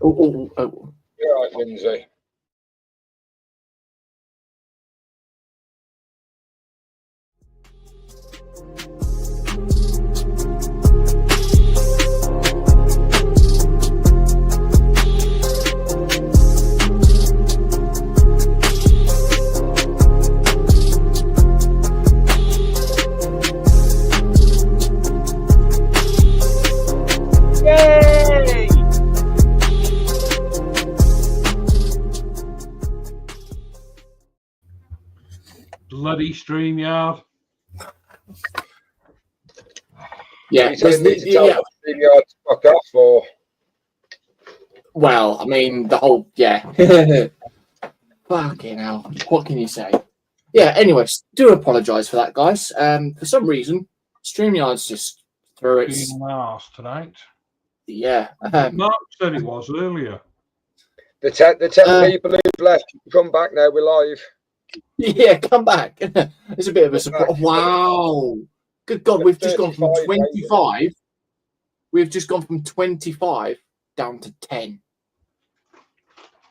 Oh. You're right, Lindsay. Yay! Bloody StreamYard. Yeah, Are you telling me to tell yeah. StreamYard to fuck off, or? Well, I mean, the whole, yeah. Fucking hell. What can you say? Yeah, anyways, do apologise for that, guys. For some reason, StreamYard's just threw its... Being an arse tonight. Yeah. Mark said it was earlier. The 10 people who've left, come back now, we're live. Yeah, come back. It's a bit of a surprise. Wow. Good God, we've just gone from 25. We've just gone from 25 down to 10.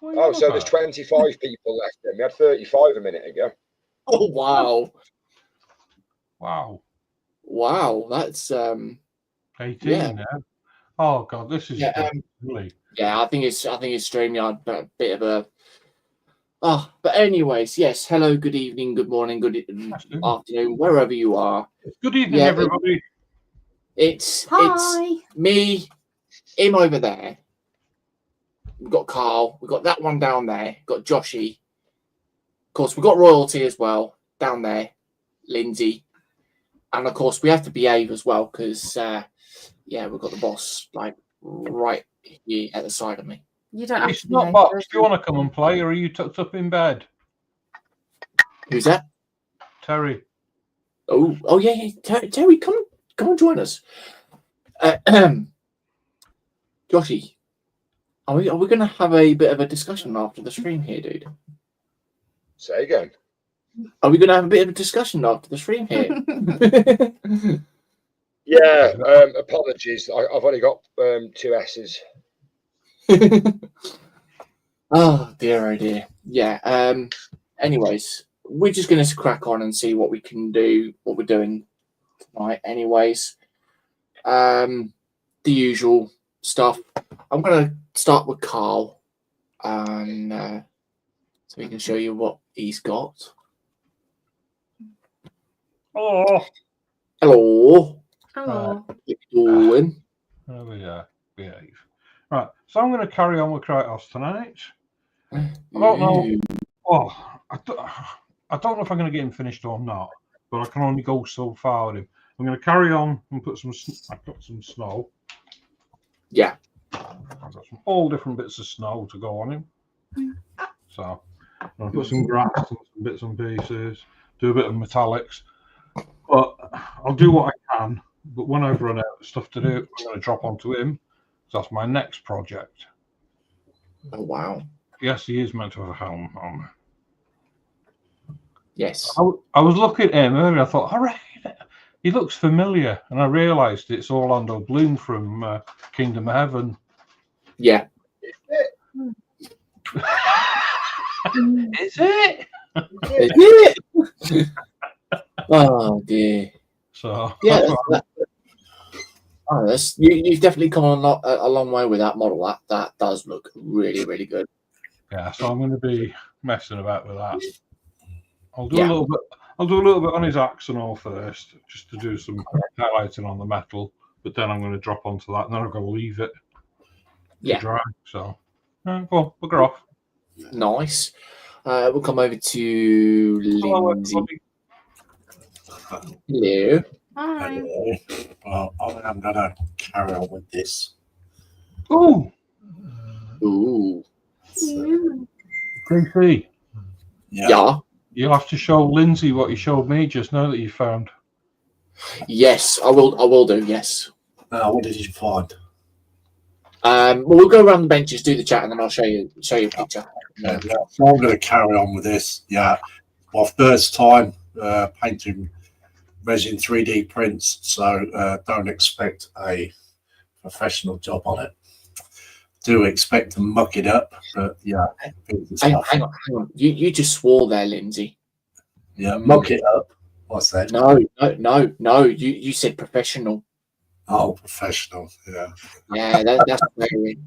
Oh, so there's 25 people left then. We had 35 a minute ago. Oh, wow. Wow. That's 18 yeah. now. Oh God, this is really. Yeah, I think it's StreamYard, but a bit of a. Oh, but anyways, yes. Hello, good evening, good morning, good afternoon, wherever you are. Good evening, everybody. It's me, him over there. We've got Carl. We've got that one down there. We've got Joshi. Of course, we've got Royalty as well down there. Lindsay. And of course, we have to behave as well because, yeah, we've got the boss like right here at the side of me. You don't have it's to not box. Do you want to come and play, or are you tucked up in bed? Who's that? Terry. Oh yeah. Terry, come and join us. Joshi, are we going to have a bit of a discussion after the stream here, dude? Say again. Are we going to have a bit of a discussion after the stream here? Yeah. Apologies. I've only got 2 S's. Oh dear. Yeah. Anyways, we're just going to crack on and see what we can do, what we're doing tonight. Anyways, the usual stuff. I'm going to start with Carl, and so he can show you what he's got. Hello. Hello. Hello. What you doing? There we are. Behave. Right. So I'm going to carry on with Kratos tonight. I don't know. Oh, I don't know if I'm going to get him finished or not, but I can only go so far with him. I'm going to carry on and put some. I've got some snow. Yeah. I've got all different bits of snow to go on him. So I'm going to put some grass and some bits and pieces. Do a bit of metallics. But I'll do what I can. But when I've run out of stuff to do, I'm going to drop onto him. So that's my next project. Oh, wow. Yes, he is meant to have a helm on. Yes. I was looking at him earlier. I thought, all right, he looks familiar. And I realised it's Orlando Bloom from Kingdom of Heaven. Yeah. Is it? Is it? Oh dear. So yeah, you've definitely come on a long way with that model. That does look really, really good. Yeah, so I'm going to be messing about with that. I'll do a little bit. I'll do a little bit on his axe and all first, just to do some highlighting on the metal. But then I'm going to drop onto that, and then I'm going to leave it to dry. So, go on, bugger off. Nice. We'll come over to Lindsay. Hello. Hi. Hello. Well, I'm going to carry on with this. Ooh. PC. Yeah. You'll have to show Lindsay what you showed me just now that you found. Yes, I will. I will do. Yes. What did you find? Well, we'll go around the benches, do the chat, and then I'll show you a picture. Yeah, so I'm going to carry on with this. Yeah, my first time painting resin 3D prints, so don't expect a professional job on it. do expect to muck it up, but yeah. Hang on. You just swore there, Lindsay. Yeah, muck it up. What's that? No. You said professional. Oh, professional. Yeah. Yeah, that's very.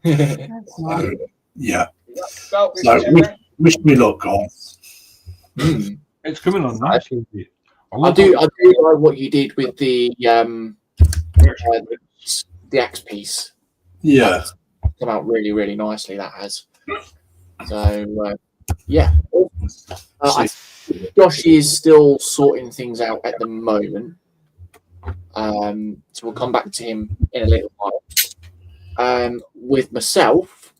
So, yeah. Well, So wish me luck, guys. It's coming on nicely. I do like what you did with the axe piece. Yeah. Come out really, really nicely. That has. So yeah. Joshi is still sorting things out at the moment. So we'll come back to him in a little while. With myself,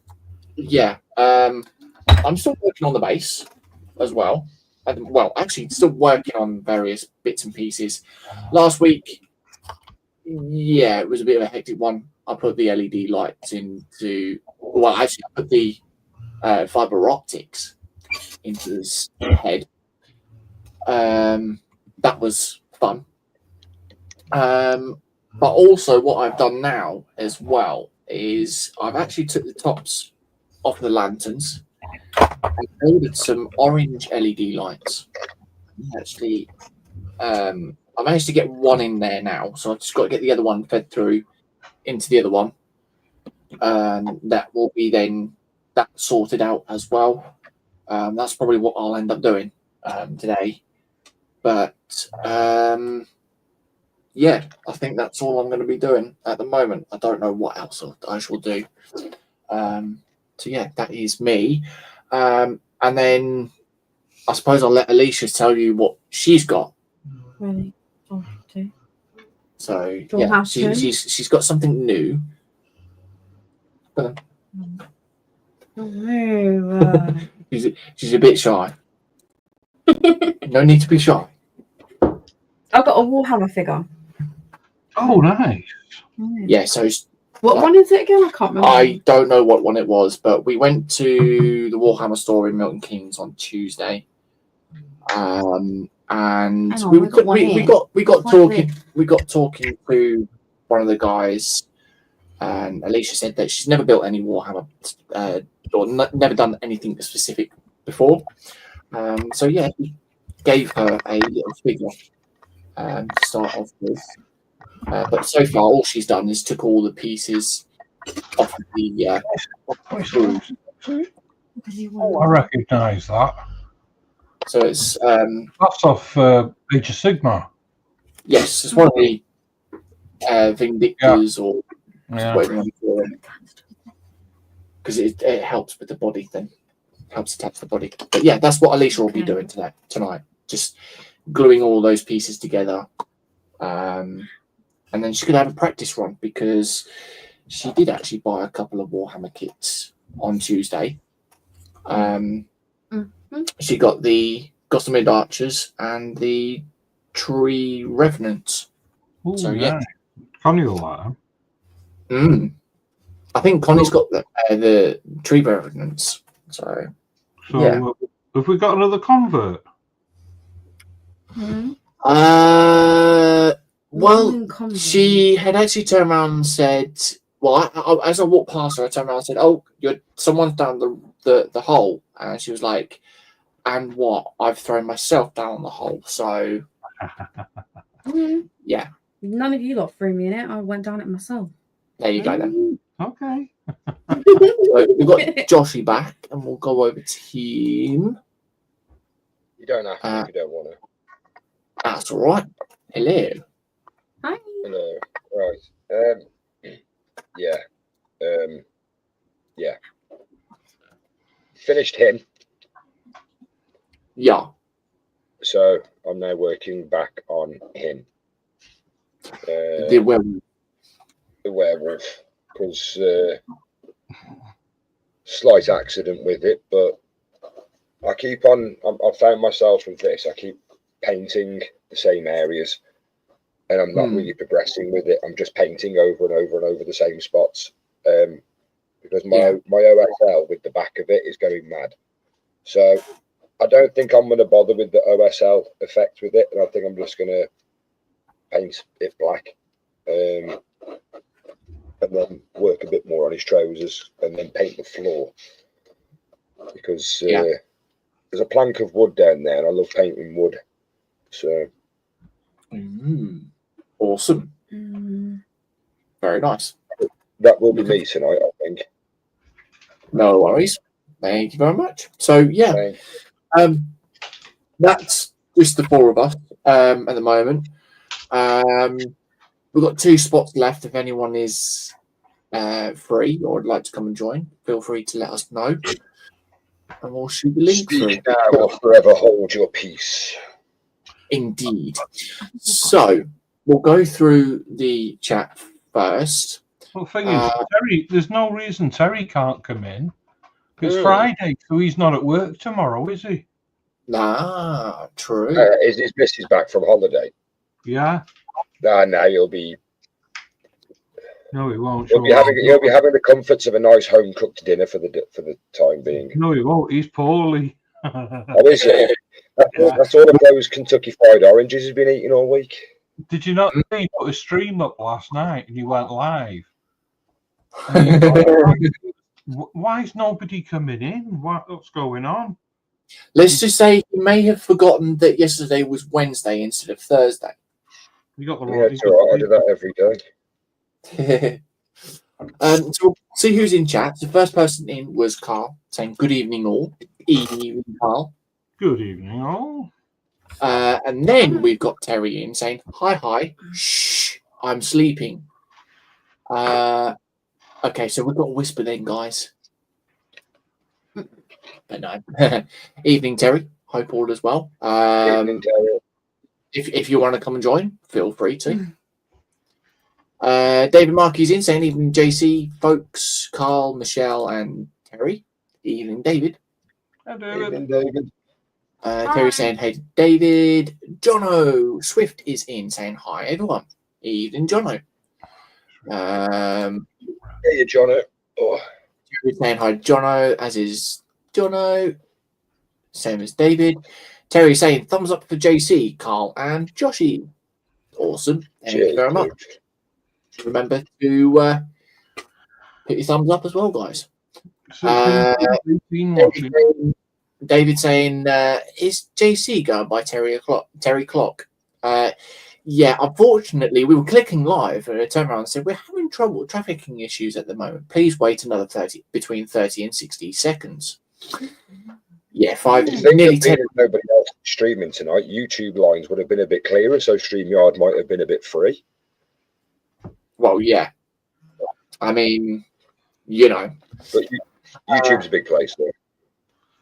yeah, I'm still working on the base as well. Well, actually, still working on various bits and pieces. Last week, yeah, it was a bit of a hectic one. I put the LED lights into. Well, actually, I put the fiber optics into his head. That was fun. But also, what I've done now as well is I've actually took the tops off the lanterns and ordered some orange LED lights. Actually, I managed to get one in there now, so I've just got to get the other one fed through into the other one. That will be then that sorted out as well. That's probably what I'll end up doing today. But yeah, I think that's all I'm going to be doing at the moment. I don't know what else I shall do. So yeah, that is me. And then I suppose I'll let Alicia tell you what she's got. Really? Oh, okay. So yeah, she's got something new. She's a bit shy. No need to be shy. I've got a Warhammer figure. Oh, nice. Yeah, so What one is it again? I can't remember. I don't know what one it was, but we went to the Warhammer store in Milton Keynes on Tuesday, and we got talking to one of the guys, and Alicia said that she's never built any Warhammer or never done anything specific before. So yeah, we gave her a little figure to start off with. But so far, all she's done is took all the pieces off of the Oh, I recognise that. So it's That's off Age of Sigmar. yes, it's one of the Vindictors or whatever you want to call it, because it helps with the body then, helps attach the body. But yeah, that's what Alicia will be doing tonight, just gluing all those pieces together. And then she could have a practice run because she did actually buy a couple of Warhammer kits on Tuesday. She got the Gossamer Archers and the Tree Revenants. Ooh, so yeah, Connie will like them. I think Connie's got the Tree Revenants. So yeah. Have we got another convert? Well, she had actually turned around and said, well, as I walked past her, I turned around and said, oh, someone's down the hole. And she was like, and what? I've thrown myself down the hole. So, yeah. None of you lot threw me in it. I went down it myself. There you go then. Okay. So we've got Joshi back, and we'll go over to him. You don't have to if you don't want to. That's all right. Hello. Hi. Hello. Right. Yeah. Finished him. Yeah. So I'm now working back on him. The werewolf. The werewolf. Because slight accident with it, but I keep on. I found myself with this. I keep painting the same areas, and I'm not really progressing with it. I'm just painting over and over and over the same spots. Because my OSL with the back of it is going mad. So I don't think I'm going to bother with the OSL effect with it, and I think I'm just going to paint it black. and then work a bit more on his trousers, and then paint the floor. Because there's a plank of wood down there, and I love painting wood. So, awesome. Very nice. That will be me tonight, I think. No worries. Thank you very much. So yeah, that's just the four of us at the moment. We've got 2 spots left. If anyone is free or would like to come and join, feel free to let us know, and we'll shoot the link through. Speak now or forever hold your peace. Indeed. So we'll go through the chat first. Well, the thing is, Terry, there's no reason Terry can't come in. It's Friday, so he's not at work tomorrow, is he? Nah, true. Is his missus back from holiday? Yeah. No, he'll be. No, he won't. He'll be having the comforts of a nice home cooked dinner for the time being. No, he won't. He's poorly. Oh, is it? That's all of those Kentucky Fried Oranges he's been eating all week. Did you not see he put a stream up last night and he went live? Why is nobody coming in? What's going on? Let's just say he may have forgotten that yesterday was Wednesday instead of Thursday. You got the Yeah, it's all right. I do that every day. So we'll see who's in chat. The first person in was Carl, saying good evening all. Evening, Carl. Good evening all. And then we've got Terry in saying hi. Shh, I'm sleeping. Okay, so we've got a whisper then, guys. But no. Evening, Terry. Hope all is well. Evening, Terry. If you want to come and join, feel free to. David Markey's in saying evening, JC, folks, Carl, Michelle, and Terry. Evening, David. Hi, David. Evening, David. Terry saying hey, David. Jono Swift is in saying hi, everyone. Evening, Jono. Hey, Jono. Oh. Terry saying hi, Jono, as is Jono. Same as David. Terry saying thumbs up for JC, Carl, and Joshi. Awesome. Thank you very much. Remember to put your thumbs up as well, guys. David saying, is JC going by Terry Clock? Yeah, unfortunately, we were clicking live and it turned around and said, we're having trouble trafficking issues at the moment. Please wait another between 30 and 60 seconds. Yeah, nearly 10. Nobody else streaming tonight. YouTube lines would have been a bit clearer, so StreamYard might have been a bit free. Well, yeah. I mean, you know. But YouTube's a big place, though.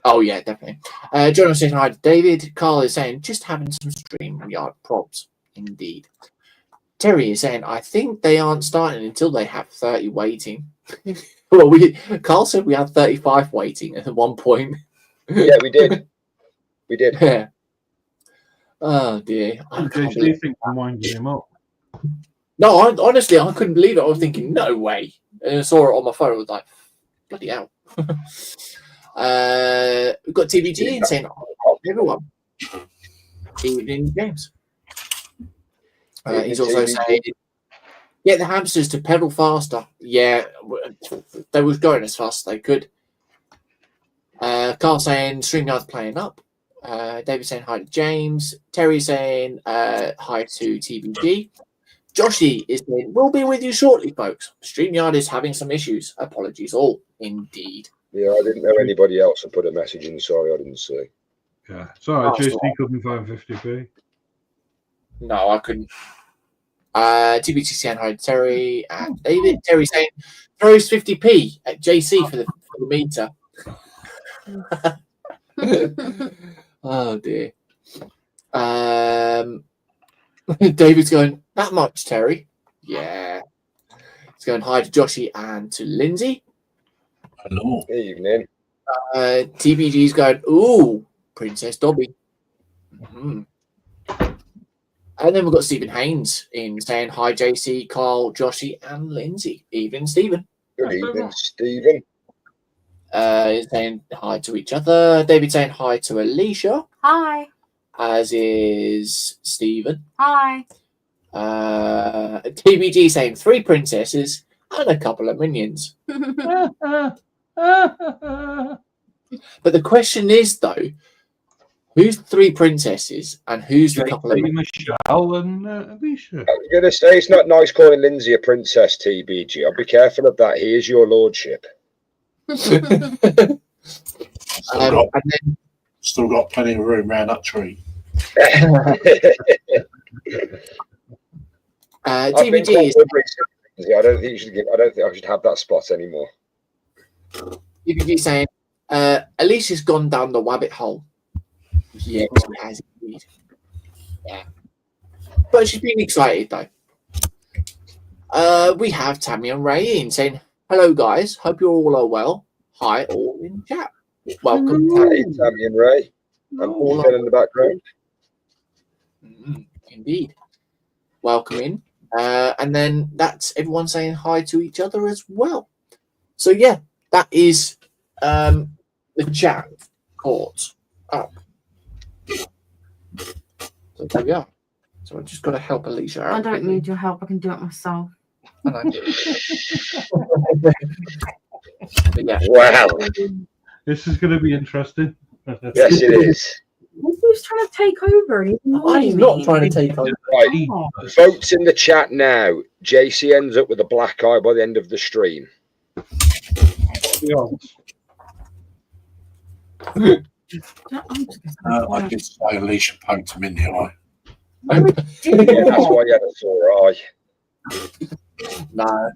Oh, yeah, definitely. John is saying hi to David. Carl is saying, just having some StreamYard props. Indeed. Terry is saying, I think they aren't starting until they have 30 waiting. Well, Carl said we had 35 waiting at one point. Yeah, we did. We did. Yeah. Oh, dear. Do you think I'm winding him up? No, honestly, I couldn't believe it. I was thinking, no way. And I saw it on my phone. I was like, bloody hell. We've got TBG and saying, everyone. Evening, James. He's also saying, get the hamsters to pedal faster. Yeah, they was going as fast as they could. Carl saying, StreamYard's playing up. David saying hi to James. Terry saying hi to TBG. Joshi is saying, we'll be with you shortly, folks. StreamYard is having some issues. Apologies all. Indeed. Yeah, I didn't know anybody else had put a message in. Sorry, I didn't see. Yeah. Sorry, JC couldn't find 50p. No, I couldn't. TBT saying hi to Terry and David. Terry saying, throws 50p at JC for the meter. Oh, dear. David's going, that much, Terry? Yeah. He's going hi to Joshi and to Lindsay. Hello. Evening. TBG's going, ooh, Princess Dobby. Mm-hmm. And then we've got Stephen Haynes in saying hi, JC, Carl, Joshi, and Lindsay. Evening, Stephen. Good evening, Stephen. Saying hi to each other. David saying hi to Alicia. Hi. As is Stephen. Hi. TBG saying 3 princesses. and a couple of minions. But But the question is, though, who's 3 princesses and who's the couple of minions? Michelle and Alicia. I'm going to say it's not nice calling Lindsay a princess, TBG. I'll be careful of that. He is your lordship. And then, Still got plenty of room around that tree. I've been TBG called is Woodbury since, I don't think you should give. I don't think I should have that spot anymore. TBG saying, Alicia's gone down the rabbit hole. Yeah, she has indeed. Yeah. But she's been excited though. We have Tammy and Ray in saying, hello guys, hope you all are well. Hi all in chat. Welcome Hey, Tammy and Ray. I'm all in the background. Indeed. Welcome in. And then that's everyone saying hi to each other as well. So yeah, that is the chat caught up. So there we are. So I've just got to help Alicia out. I don't need your help. I can do it myself. And I do. But yeah. Wow. This is going to be interesting. Yes, it is. Who's trying to take over? He's I'm not trying to take over. Right. Votes in the chat now. JC ends up with a black eye by the end of the stream. I did say Alicia poked him in the eye. Yeah, that's why he had a sore eye. No.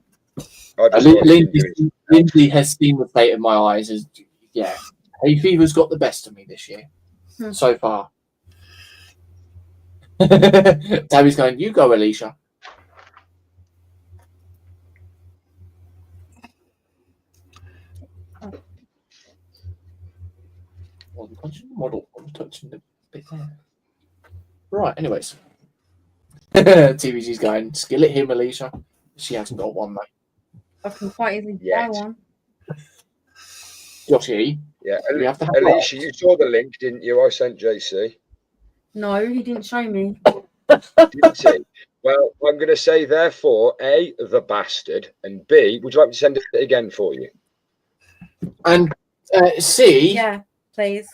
I just thought he was doing- Lindsay has seen the state of my eyes as yeah. Hay fever's got the best of me this year. So far. Tabby's going, you go, Alicia. Well, I'm touching the model. I'm touching the bit there. Right, anyways. TVG's going, skillet him, Alicia. She hasn't got one, though. I can quite easily buy Yet. one. Joshi, Yeah, we have to have Alicia, you saw the link, didn't you? I sent JC. No, he didn't show me. Didn't he? Well, I'm going to say, therefore, A, the bastard, and B, would you like me to send it again for you? And C, Yeah, please.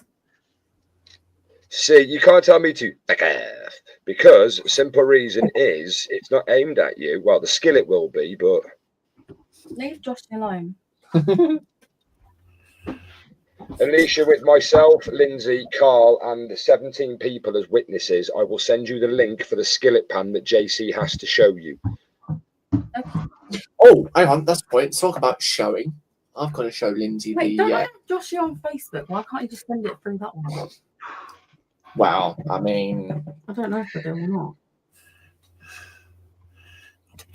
C, you can't tell me to back off, because simple reason is it's not aimed at you. Well, the skillet will be, but Leave Josh alone. Alicia, with myself, Lindsay, Carl, and 17 people as witnesses, I will send you the link for the skillet pan that JC has to show you. oh, hang on, that's the point. Let's talk about showing. I've got to show Lindsay Wait, the. don't I have Joshie on Facebook? Why can't you just send it through that one? Well, I mean, I don't know if I do or not.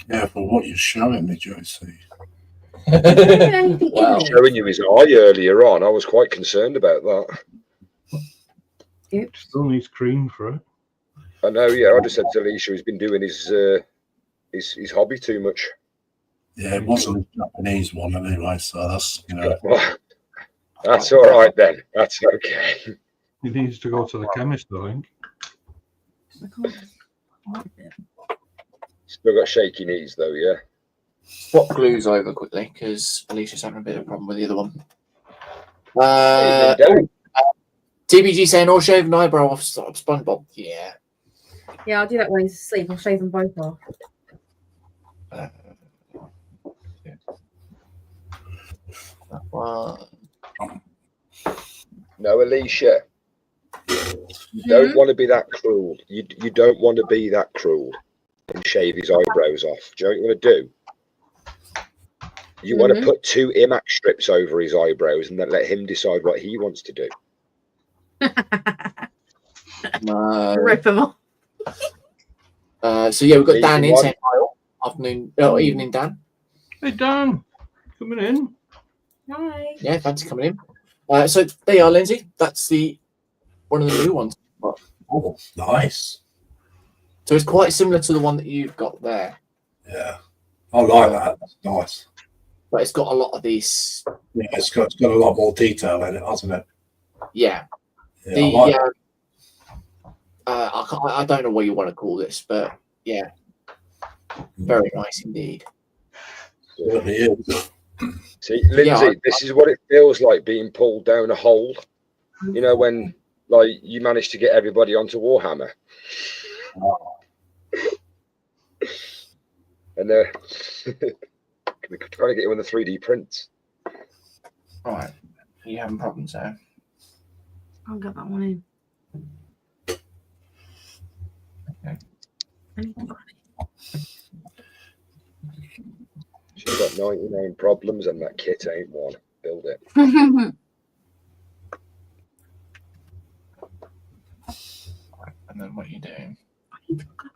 Careful what you're showing me, Josie. Anything Wow. in it? Showing you his eye earlier on, I was quite concerned about that. Oops. Still needs cream for it. I know, yeah. I just said to Alicia, he's been doing his hobby too much. Yeah, it wasn't a Japanese one anyway, so that's, you know. Well, that's all right then. That's okay. He needs to go to the chemist, I think. I can't find it. Still got shaky knees though, yeah. swap glues over quickly because Alicia's having a bit of a problem with the other one. Hey, don't. TBG saying, or shave an eyebrow off SpongeBob. Yeah. Yeah, I'll do that when he's asleep. I'll shave them both off. That one. No, Alicia. You don't want to be that cruel. You don't want to be that cruel and shave his eyebrows off. Do you know what you want to do? You want to put 2 IMAX strips over his eyebrows and then let him decide what he wants to do. No. Rip them off. So yeah, we've got Easy Dan in one. saying hi. Afternoon, evening, Dan. Hey, Dan, coming in. Hi. Yeah, fancy coming in. So there you are, Lindsay. That's one of the new ones. Oh, nice. So it's quite similar to the one that you've got there, Yeah. I like that. That's nice. but it's got a lot of these. Yeah, it's got a lot more detail in it, hasn't it? Yeah. Yeah, The I like it. I don't know what you want to call this, but yeah, very nice indeed. Certainly is. See, Lindsay, Yeah, this is what it feels like being pulled down a hole. You know, when like you manage to get everybody onto Warhammer, and they're trying to get you on the 3D prints. Right. Are you having problems there? I'll get that one in. Okay. I need to grab She's got 99 problems, and that kit ain't one. Build it. it. Right. And then what are you doing? I need to grab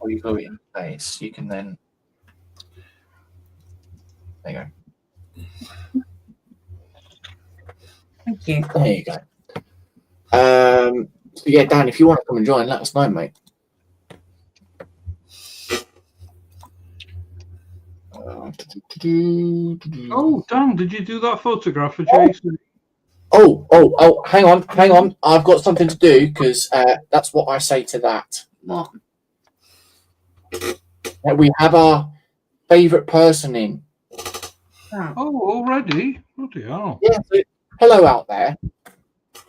Or you go in place, you can then. There you go. Thank you. There you go. So yeah, Dan, if you want to come and join, let us know, mate. Oh, Dan, did you do that photograph for Jason? Oh, hang on. I've got something to do because that's what I say to that. What? We have our favourite person in. Oh, already? Bloody hell. Yeah, so hello out there.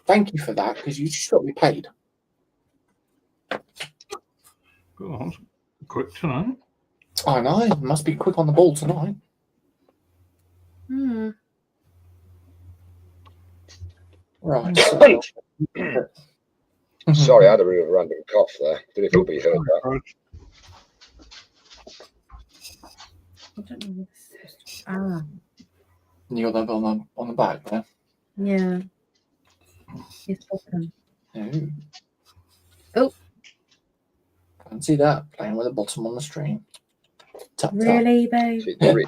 Thank you for that because you just got to be paid. God, quick tonight. I know. Must be quick on the ball tonight. Hmm. Right. Sorry, I had a bit of a random cough there. Didn't know if anybody heard that. I don't know this. Ah, You got that on the back there. yeah. It's open. No. Oh. Can't see that playing with the bottom on the stream. Tap, tap. Really, babe? See, the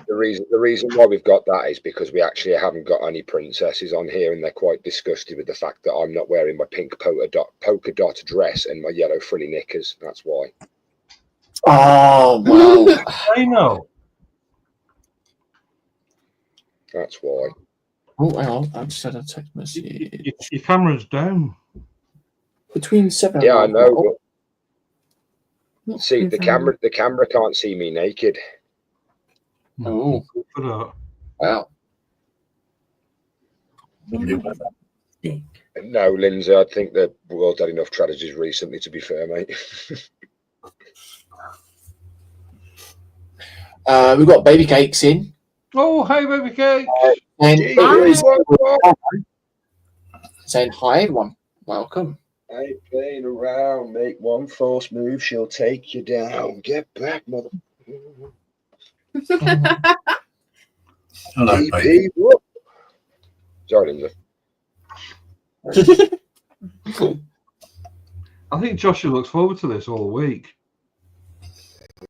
reason why we've got that is because we actually haven't got any princesses on here, and they're quite disgusted with the fact that I'm not wearing my pink polka dot dress and my yellow frilly knickers. That's why. Oh wow! I know. That's why. Oh, hang on. I just had a text message. Your camera's down. Between 7 Yeah, I and know. 12. But see, the camera can't see me naked. Oh, Good for that. wow. Stick. No, Lindsay, I think the world had enough tragedies recently, to be fair, mate. We've got baby cakes in. Oh, hey, baby cake. And Jeez, what? saying hi, everyone. Welcome. I ain't playing around. Make one false move, she'll take you down. Get back, mother. Hello, EP, baby. whoop. Sorry, Lindsay. I think Joshua looks forward to this all week.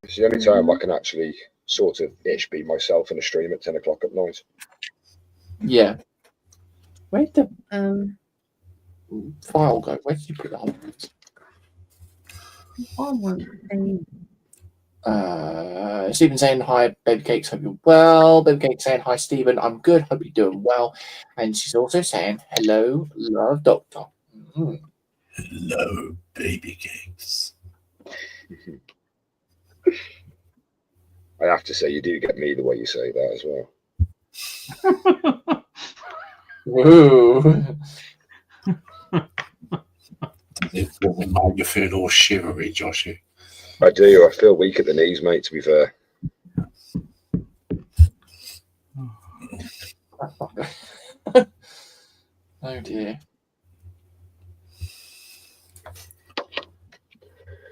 It's the only time I can actually sort of be myself in a stream at 10 o'clock at night. Yeah. Where'd the file go? Where did you put that on? Stephen saying hi, baby cakes. Hope you're well. Baby cake saying hi, Stephen. I'm good. Hope you're doing well. And she's also saying hello, love, doctor. Hello, baby cakes. I have to say, you do get me the way you say that as well. Woo. It will make you feel all shivery, Joshi. I do. I feel weak at the knees, mate, to be fair. Oh dear.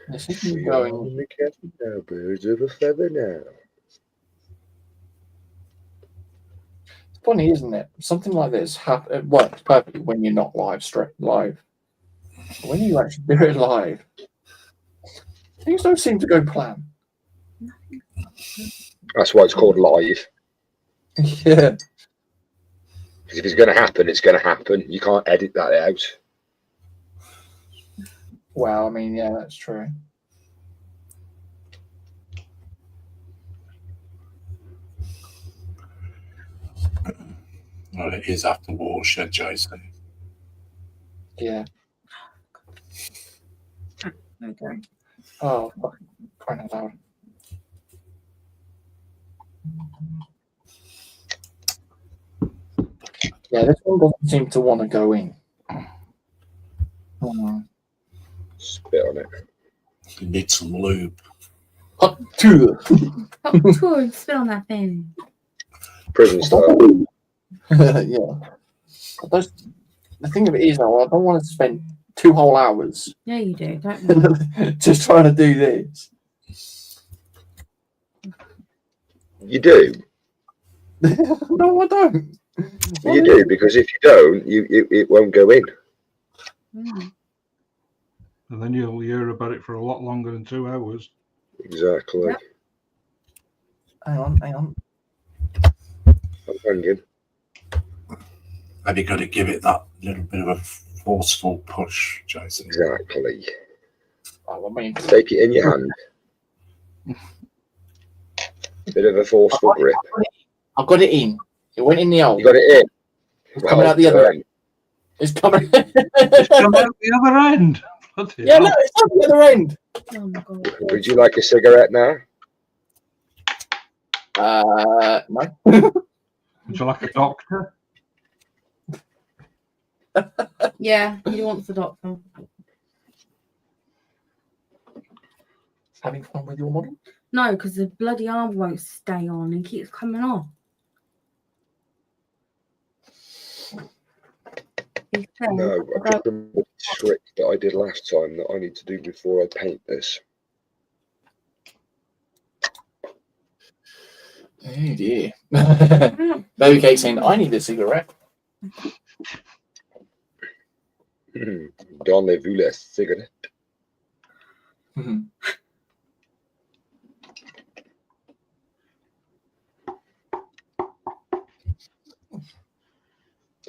This isn't going. Now, birds of a feather now. It's funny, isn't it? Something like this it works perfectly when you're not live. When you actually do it live, things don't seem to go plan. That's why it's called live. Yeah. Because if it's going to happen, it's going to happen. You can't edit that out. Well, I mean, yeah, that's true. Well, it is after watershed, Jason. Yeah. Okay. Oh, fucking crying out loud. Yeah, this one doesn't seem to want to go in. Oh, Spit on it. You need some lube. hot two. Oh, spit on that thing. Prison style. Yeah. The thing of it is, though, I don't want to spend 2 whole hours Yeah, you do. Don't worry. just trying to do this. You do. No, I don't. You do, because if you don't, it won't go in. Mm. And then you'll hear about it for a lot longer than 2 hours. Exactly. Yep. Hang on. I'm hanging. And you've got to give it that little bit of a forceful push, Jason. Exactly. Oh, I mean, Take it in your hand. Bit of a forceful grip. I've got it in. It went in the hole. You got it in. It's coming out the other end. It's coming. It's come out the other end. Bloody Yeah, hell. no, it's out the other end. Oh my god. Would you like a cigarette now? No. Would you like a doctor? Yeah, he wants the doctor. Having fun with your model? No, because the bloody arm won't stay on and keeps coming off. He said, No, I just remember the trick that I did last time that I need to do before I paint this. Oh dear. Baby Cake saying, I need a cigarette. Donnez-vous la cigarette? Mhm.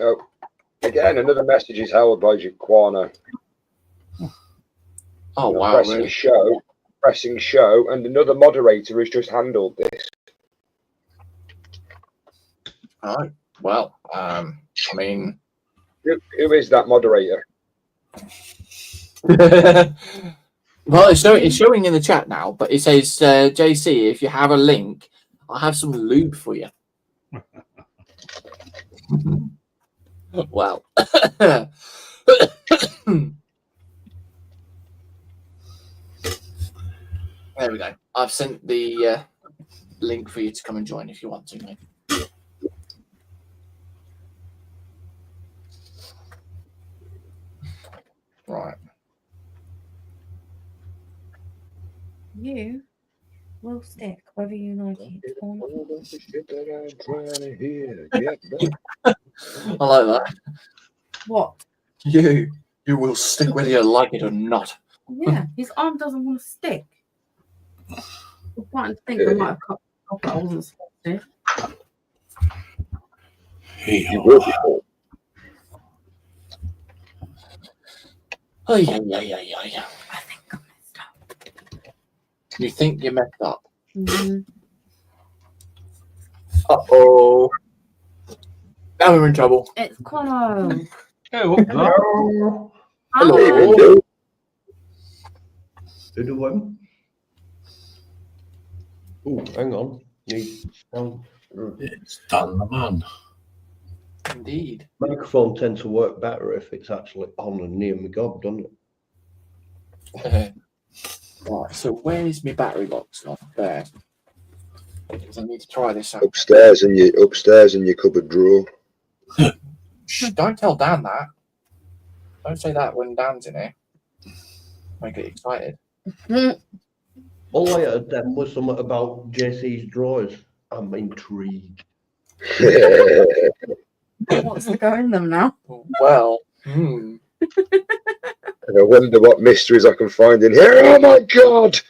Oh, again, another message is held by Jaquana. Oh, wow. Pressing Really? show, and another moderator has just handled this. All right. Well, I mean, Who is that moderator? well, it's showing in the chat now, but it says, JC, if you have a link, I'll have some lube for you. Well, there we go. I've sent the link for you to come and join if you want to, mate. Right. you will stick whether you like it or not. All the shit that I'm trying to hear. Get back. I like that. What? You will stick whether you like it or not. Yeah, his arm doesn't want to stick. I'm starting to think I might have cut off that I wasn't supposed to. You will be. Oh, yeah. I think I messed up. You think you messed up? Mm-hmm. Uh-oh. Now we're in trouble. It's Quano. Hey, what's that? Hello. Hello. Hello. Who do one? Oh, hang on. Need sound. It's done the man. Indeed. Microphone tends to work better if it's actually on and near my gob, doesn't it? Right, so where is my battery box? Not there. Because I need to try this out. Upstairs in your cupboard drawer. Shh, don't tell Dan that. Don't say that when Dan's in here. I get excited. All I heard then was something about JC's drawers. I'm intrigued. He wants to go in them now. Well, And I wonder what mysteries I can find in here. Oh my god!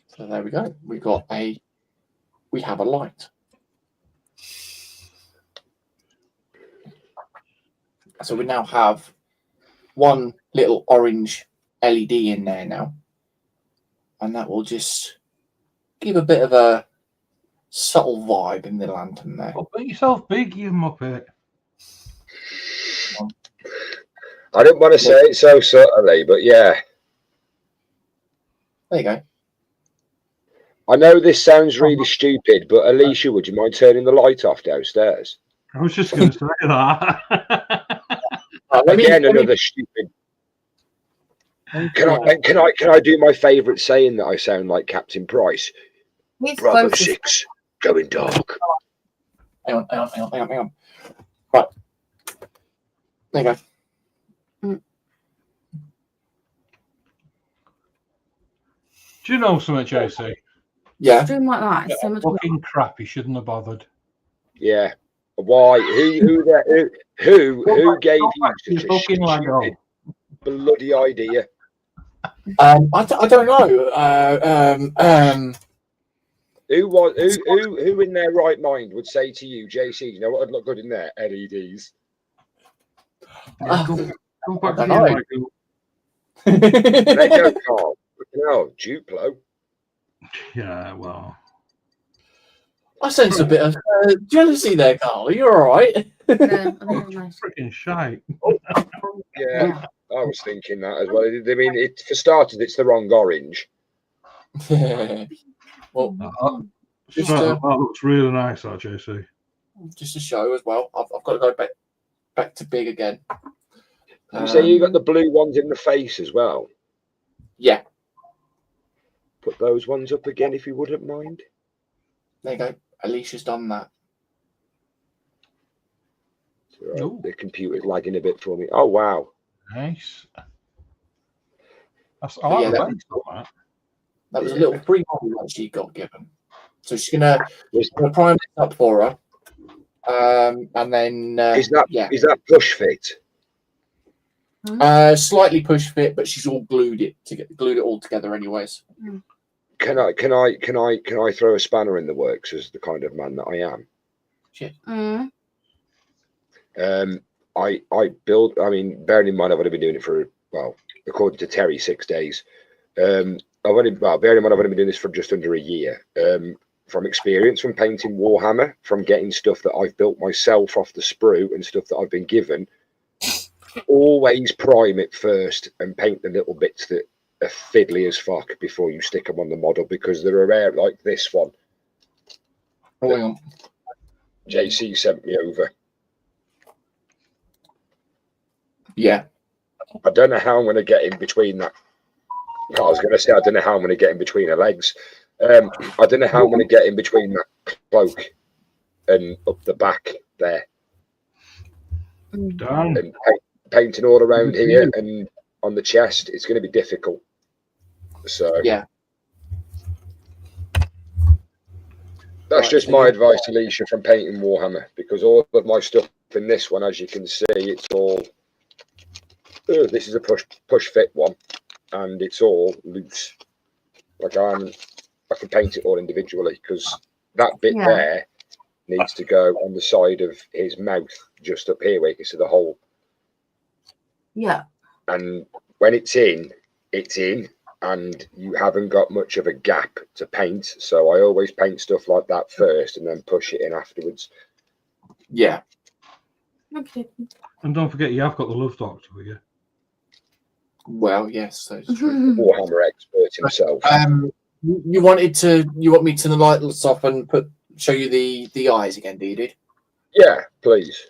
So there we go. We have a light. So we now have one little orange LED in there now. And that will just give a bit of a subtle vibe in the lantern there. Well, make yourself big, you muppet. I didn't want to say it so subtly, but yeah. There you go. I know this sounds really stupid, but Alicia, would you mind turning the light off downstairs? I was just going to say that. Again, another stupid. Can I do my favourite saying that I sound like Captain Price? Bravo 6, going dark. Hang on. Right. There you go. Do you know something, JC? Yeah. Doing like that. It's so much Fucking crap. He shouldn't have bothered. Yeah. Why? Who gave you such a stupid bloody idea? I don't know. Who in their right mind would say to you, JC, you know what would look good in there? LEDs. Yeah, go back to know. Lego car. No, Duplo. Yeah, well. I sense a bit of jealousy there, Carl. Are you all right? Yeah, I think it's nice. Freaking shite. Yeah, I was thinking that as well. I mean, for starters, it's the wrong orange. Well, That looks really nice, that JC. Just to show as well. I've got to go back to big again. You say you got the blue ones in the face as well? Yeah. Put those ones up again if you wouldn't mind. There you go. Alicia's done that. Right. The computer's lagging a bit for me. Oh, wow. Nice. I like that. That was a little free model that she got given. So she's gonna prime this up for her. And then is that push fit? Slightly push fit, but she's all glued it all together anyways. Can I throw a spanner in the works as the kind of man that I am? Shit. I build. I mean, bearing in mind I've only been doing it for, well, according to Terry, 6 days. Bearing in mind I've only been doing this for just under a year. From experience, from painting Warhammer, from getting stuff that I've built myself off the sprue and stuff that I've been given. Always prime it first and paint the little bits that are fiddly as fuck before you stick them on the model, because they're rare, like this one. Hang on. JC sent me over. Yeah. I don't know how I'm going to get in between that. I was going to say I don't know how I'm going to get in between her legs. I don't know how I'm going to get in between that cloak and up the back there. Done. And painting all around here and on the chest, it's going to be difficult. So yeah, that's just my advice, Alicia, from painting Warhammer, because all of my stuff in this one, as you can see, it's all. This is a push fit one, and it's all loose. Like I can paint it all individually, because that bit there needs to go on the side of his mouth, just up here where you can see the hole. Yeah. And when it's in, and you haven't got much of a gap to paint. So I always paint stuff like that first and then push it in afterwards. Yeah. Okay. And don't forget, you have got the Love Doctor with you. Well, yes, that's true. Warhammer expert himself. You want me to the lights off and show you the eyes again, do you? Yeah, please.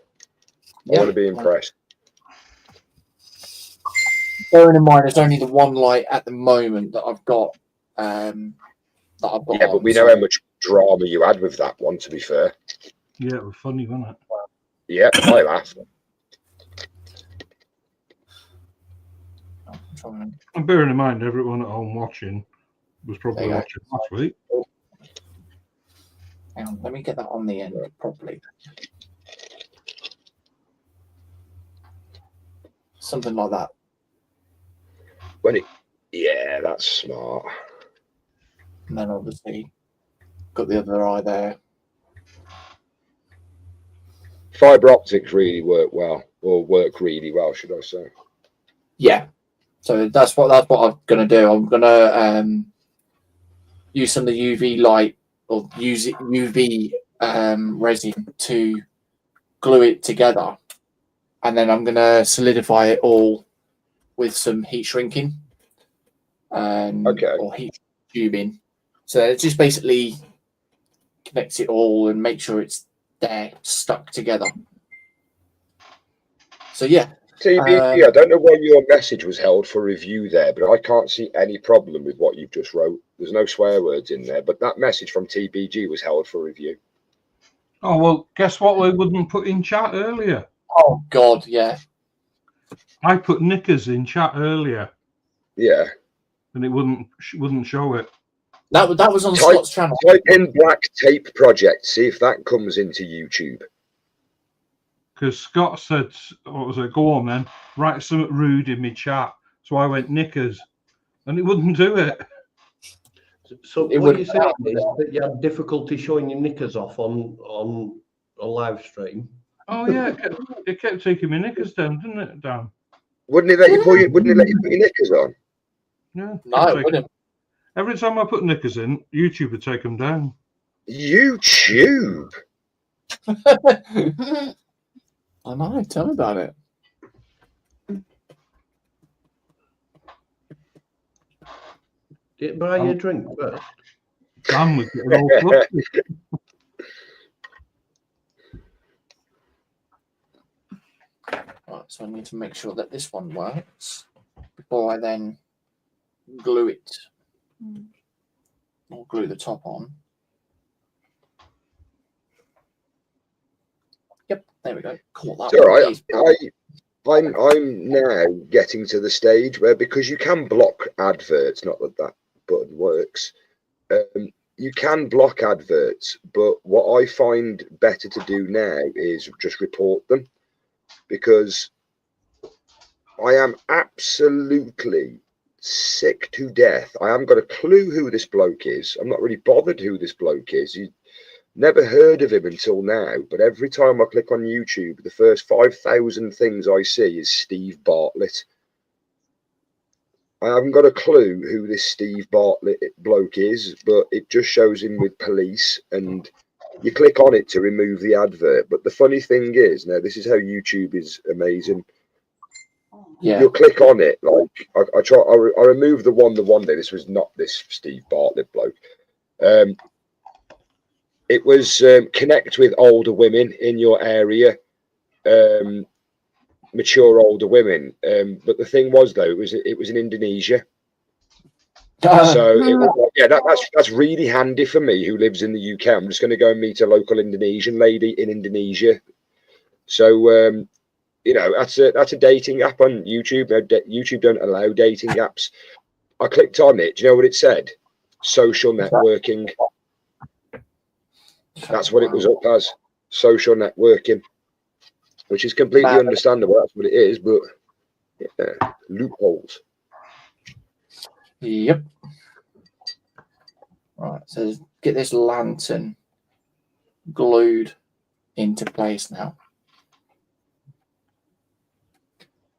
I want to be impressed. Bearing in mind, it's only the one light at the moment that I've got. Yeah, but we know how much drama you had with that one. To be fair. Yeah, it was funny, wasn't it? Yeah, I laughed. And bearing in mind, everyone at home watching was probably watching last week. Hang on, let me get that on the end properly. Something like that. Yeah, that's smart. And then obviously got the other eye there. Fibre optics really work really well, should I say? Yeah. So that's what I'm gonna do. I'm gonna use some of the UV light or use UV resin to glue it together. and then I'm going to solidify it all with some heat shrinking or heat tubing. So it just basically connects it all and make sure it's there, stuck together. So yeah. TBG, I don't know why your message was held for review there, but I can't see any problem with what you've just wrote. There's no swear words in there, but that message from TBG was held for review. Oh, well, guess what we wouldn't put in chat earlier? Oh, God, yeah. I put knickers in chat earlier. Yeah. And it wouldn't show it. That was on Scott's channel. Type in Black Tape Project, see if that comes into YouTube. Because Scott said, what was it? Go on then, write something rude in my chat. So I went knickers, and it wouldn't do it. So what you're saying is that you had difficulty showing your knickers off on a live stream. Oh yeah, it kept taking my knickers down, didn't it? Down. Wouldn't it let you put your knickers on? Yeah. No, it wouldn't. Every time I put knickers in, YouTube would take them down. YouTube. I know. Tell me about it. Buy you a drink first. Dan was getting all flustered. Right, so I need to make sure that this one works before I then glue it or glue the top on. Yep, there we go. Caught that. It's all right. I'm now getting to the stage where, because you can block adverts, not that button works, you can block adverts, but what I find better to do now is just report them, because I am absolutely sick to death. I haven't got a clue who this bloke is. I'm not really bothered who this bloke is. Never heard of him until now, but every time I click on YouTube, the first 5,000 things I see is Steve Bartlett. I haven't got a clue who this Steve Bartlett bloke is, but it just shows him with police, and you click on it to remove the advert. But the funny thing is, now this is how YouTube is amazing. Yeah. You'll click on it, like I removed the one day. This was not this Steve Bartlett bloke. It was connect with older women in your area, mature older women. But the thing was, though, it was in Indonesia. So that's really handy for me, who lives in the UK. I'm just going to go and meet a local Indonesian lady in Indonesia. So that's a dating app on YouTube. YouTube don't allow dating apps. I clicked on it. Do you know what it said? Social networking. That's what it was up as, social networking, which is completely understandable. That's what it is, but yeah, loopholes. Yep. Right, so get this lantern glued into place now.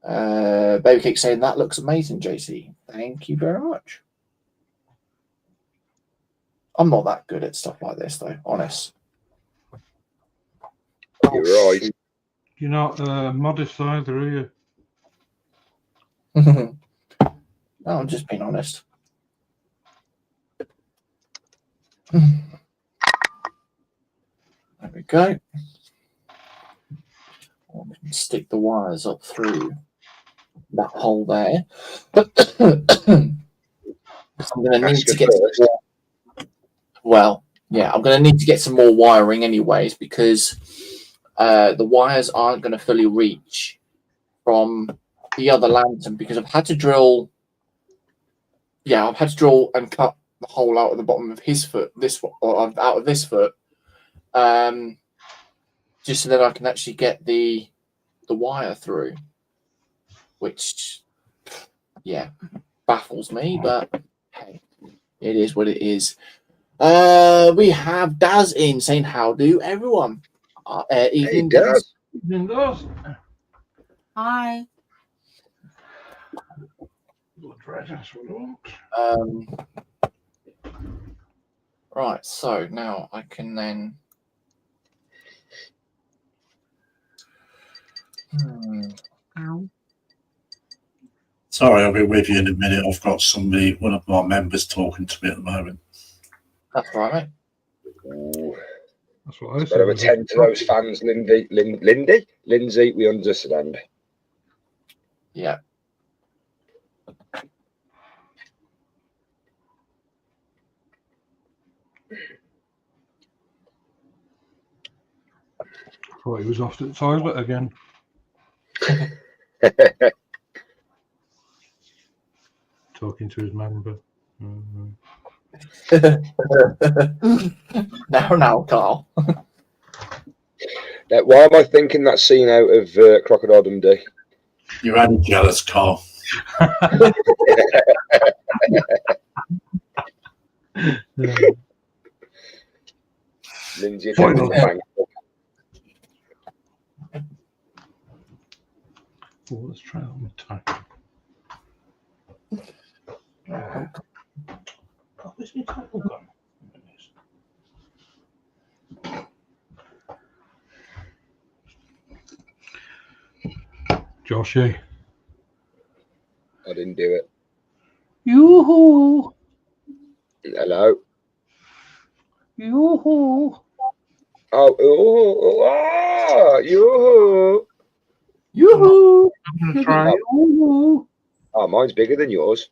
Baby Cake saying that looks amazing, JC. Thank you very much. I'm not that good at stuff like this, though, honest. You're right. Shoot. You're not modest either, are you? No, I'm just being honest. There we go. We can stick the wires up through that hole there. I'm going to need to get I'm going to need to get some more wiring anyways, because the wires aren't going to fully reach from the other lantern, because I've had to drill and cut the hole out of the bottom of his foot, out of this foot, just so that I can actually get the wire through, which baffles me, but hey, it is what it is. We have Daz in saying, how do everyone? Evening, Hey, Daz. Evening, Daz. Hi. Right, so now I can then Ow. Sorry, I'll be with you in a minute. I've got somebody, one of my members, talking to me at the moment. That's right, mate. Ooh. That's what I said. Better attend to those fans, Lindsay, we understand. Yeah. I thought he was off to the toilet again. Talking to his member. now, Carl. Now, why am I thinking that scene out of Crocodile Dundee? You're only jealous, Carl. Lindsay attending the bank. Oh, let's try that one time. Oh, where's my title gone? Joshi. I didn't do it. Yoo-hoo! Hello. Yoo-hoo! Oh, yoo-hoo. Yoo-hoo! I'm gonna try. Yoo-hoo! Oh, mine's bigger than yours.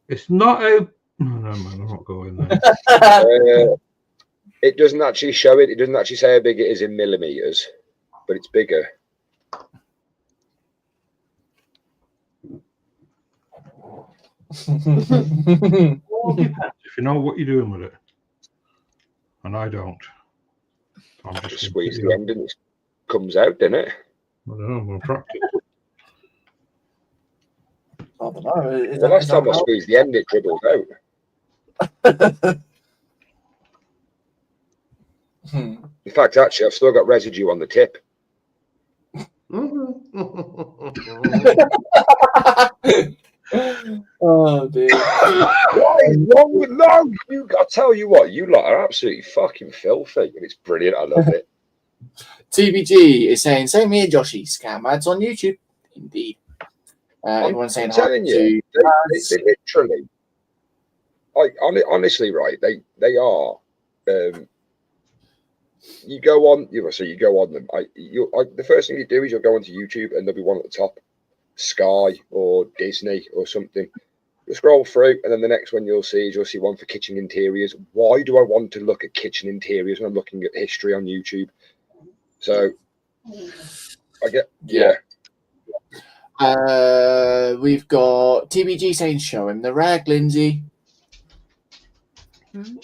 It's not a. No, man, I'm not going there. It doesn't actually show it. It doesn't actually say how big it is in millimeters, but it's bigger. All depends if you know what you're doing with it. And I don't. I'm Just squeeze the end and it comes out, doesn't it? I don't know, I'm going to practice. I don't know. The last time I squeezed the end, it dribbled out. In fact, actually, I've still got residue on the tip. Oh, dear. What is wrong with no? I tell you what, you lot are absolutely fucking filthy, and it's brilliant. I love it. TBG is saying, same here, Joshi. Scam ads on YouTube. Indeed. Everyone's saying, I'm telling you, they literally, honestly, right? They are. You go on, so you go on them. The first thing you do is you'll go onto YouTube, and there'll be one at the top, Sky or Disney or something. You'll scroll through, and then the next one you'll see one for kitchen interiors. Why do I want to look at kitchen interiors when I'm looking at history on YouTube? So I get we've got TBG saying, show him the rag, Lindsay. We've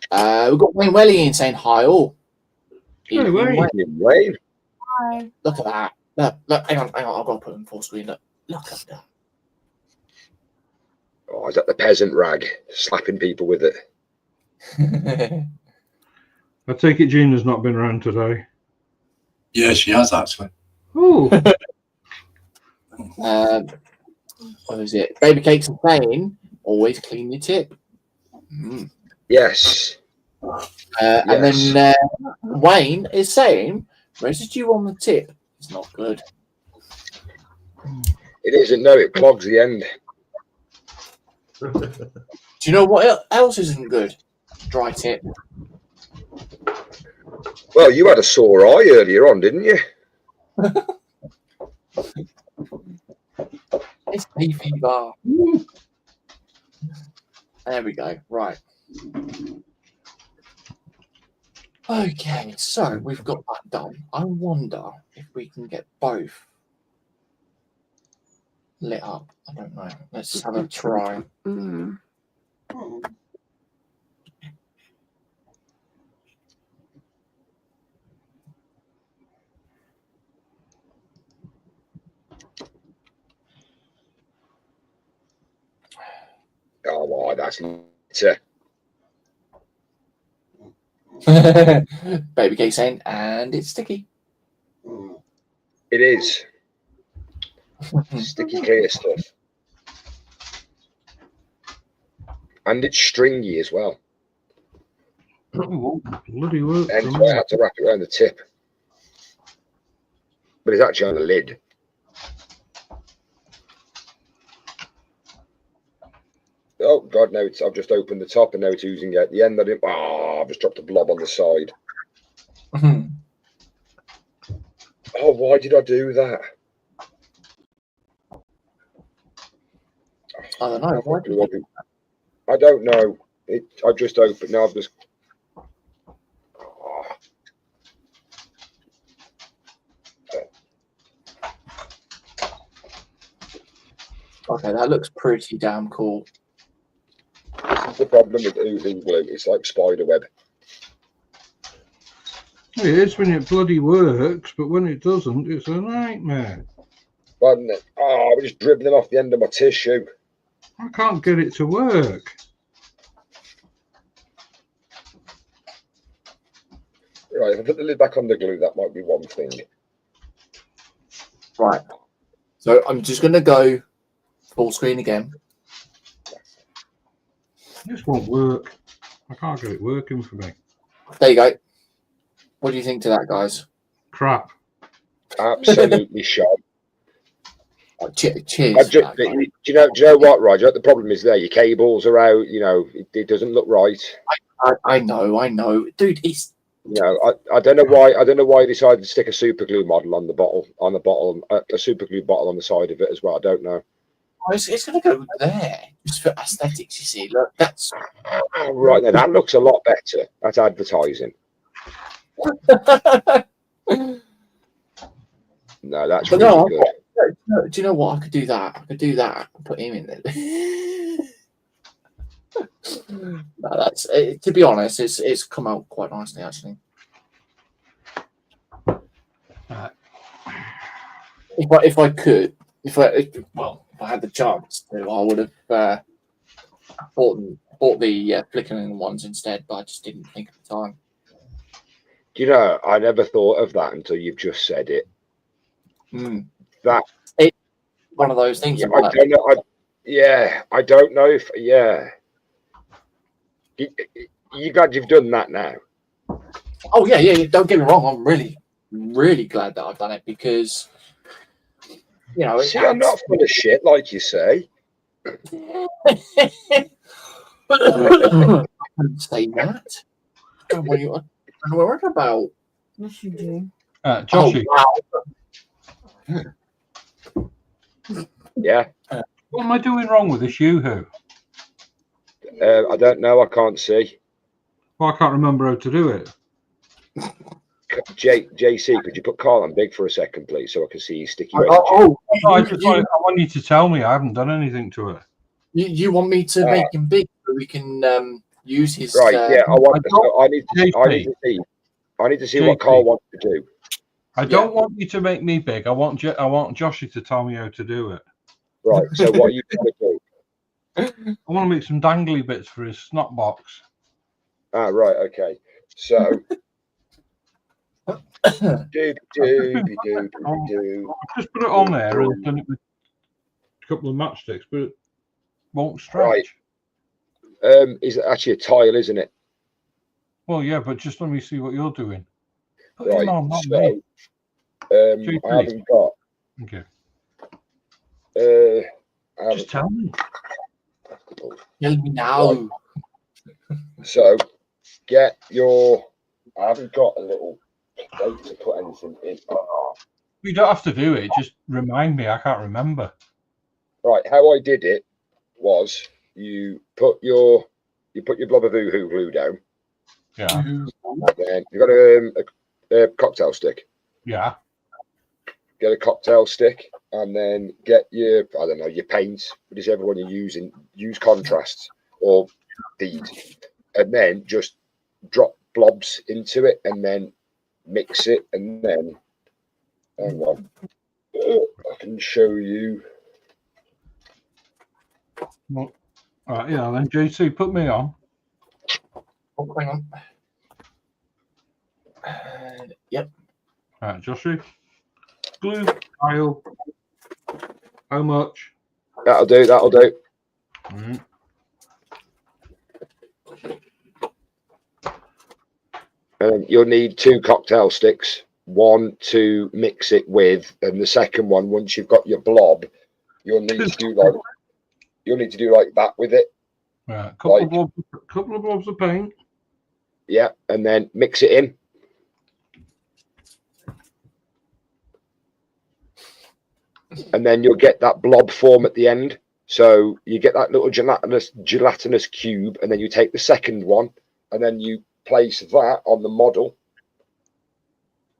got Wayne Welly saying, hi all. Hey, Wayne. Hi. Look at that. Look, hang on, I've got to put them full screen. Look at that. Oh, is that the peasant rag? Slapping people with it. I take it Gina's not been around today. Yeah, she has actually. Oh. What was it? Baby Cakes and saying, always clean your tip. Yes. And then Wayne is saying, residue on the tip is not good. It isn't. No, it clogs the end. Do you know what else isn't good? Dry tip. Well, you had a sore eye earlier on, didn't you? It's beefy bar. There we go. Right. Okay, so we've got that done. I wonder if we can get both lit up. I don't know. Let's have a try. Oh, wow, that's lighter. Baby Cake saying, and it's sticky. It is. Sticky clear stuff. And it's stringy as well. Oh, bloody work. Hence why I had to wrap it around the tip. But it's actually on the lid. Oh God, no! I've just opened the top and now it's oozing out the end. I've just dropped a blob on the side. Oh, why did I do that? I don't know. Why did you... I don't know. I just opened. Now I've just. Okay, that looks pretty damn cool. This is the problem with oozing glue. It's like spider web. It is when it bloody works, but when it doesn't, it's a nightmare. I'm just dribbling off the end of my tissue. I can't get it to work. Right, if I put the lid back on the glue, that might be one thing. Right. So I'm just going to go full screen again. This won't work. I can't get it working for me. There you go. What do you think to that, guys? Crap. Absolutely shot. Cheers. Do you know what, Roger? The problem is there. Your cables are out. You know, it doesn't look right. I know, dude. It's I don't know why. I don't know why you decided to stick a super glue model on the bottle, a super glue bottle on the side of it as well. I don't know. it's going to go there just for aesthetics. You see, look, that's Right now. That looks a lot better. That's advertising. No, that's really good. Do you know what? I could do that. I could do that and put him in there. No, that's to be honest, it's come out quite nicely actually. If I had the chance to, I would have bought the flickering ones instead, but I just didn't think at the time. Do you know? I never thought of that until you've just said it. That it's one of those things. I don't know. I don't know if. Yeah. You glad you've done that now? Oh yeah. Don't get me wrong. I'm really glad that I've done it because See, I'm not full of shit like you say. I couldn't say that. What are you worried about? Yes, you do. Joshi. Oh, wow. Yeah. What am I doing wrong with this Yoo-hoo? I don't know. I can't see. Well, I can't remember how to do it. JC, could you put Carl on big for a second, please, so I can see you sticky? I want you to tell me I haven't done anything to it. You want me to make him big so we can use his right? Yeah, I need to see what Carl wants to do. I don't want you to make me big. I want Joshi to tell me how to do it. Right. So what are you going to do? I want to make some dangly bits for his snot box. Right. Okay. So. I've just put it on there and done it with a couple of matchsticks, but it won't stretch. Right. Is it actually a tile, isn't it? Well, yeah, but just let me see what you're doing. Right. No, not me. I haven't got. Okay. Just tell me. Tell me now. Right. So, get your. I haven't got a little plate to put anything in. You don't have to do it. Just remind me. I can't remember. Right. How I did it was you put your blob of Woohoo glue down. Yeah. And then you got a cocktail stick. Yeah. Get a cocktail stick and then get your paints. Whichever one you're using, use contrasts or bead, and then just drop blobs into it and then mix it and then hang on. I can show you. Well, yeah, then JC, put me on. Oh, hang on. Yep. All right, Joshi. Glue, tile. How much? That'll do. And you'll need 2 cocktail sticks, one to mix it with, and the second one, once you've got your blob, you'll need to do like that with it. Right, couple of blobs of paint. Yeah, and then mix it in. And then you'll get that blob form at the end. So you get that little gelatinous cube, and then you take the second one, and then you place that on the model.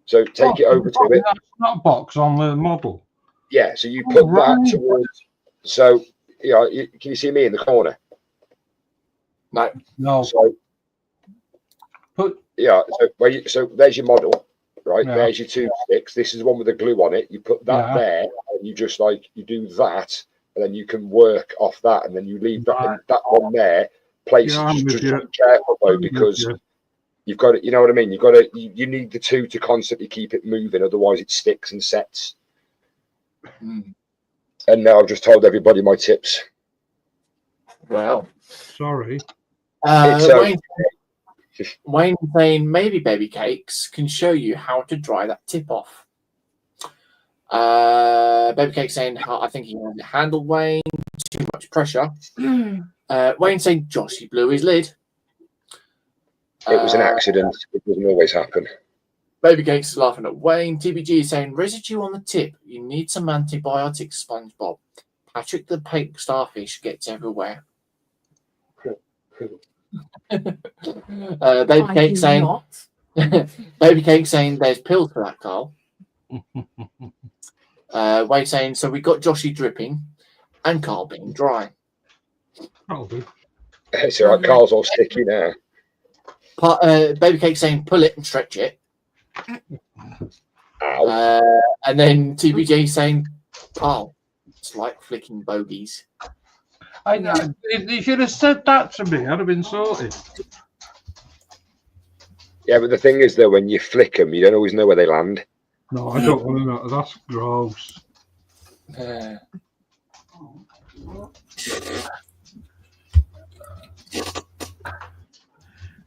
So take it over to it. That box on the model. Yeah, so you put that towards. So can you see me in the corner? No. So so there's your model, right? Yeah. There's your 2 sticks. This is the one with the glue on it. You put that there, and you just you do that, and then you can work off that, and then you leave that one there. Place it. Just be careful though, because you've got it. You know what I mean? You need the 2 to constantly keep it moving, otherwise it sticks and sets. And now I've just told everybody my tips. Well, sorry. Wayne saying maybe Baby Cakes can show you how to dry that tip off. Baby Cakes saying I think he handled Wayne, too much pressure. Wayne saying Joshi blew his lid. It was an accident. It doesn't always happen. Baby Cakes is laughing at Wayne. TBG is saying residue on the tip. You need some antibiotics, SpongeBob. Patrick the pink starfish gets everywhere. Baby Cake saying Baby Cake saying there's pills for that, Carl. Wayne saying so we got Joshi dripping and Carl being dry. It's all right, Carl's all sticky now. Baby Cake saying pull it and stretch it. And then TBJ saying Carl, it's like flicking bogies. I know. You should have said that to me. I'd have been sorted. Yeah, but the thing is, though, when you flick them, you don't always know where they land. No, I don't want to know. That's gross.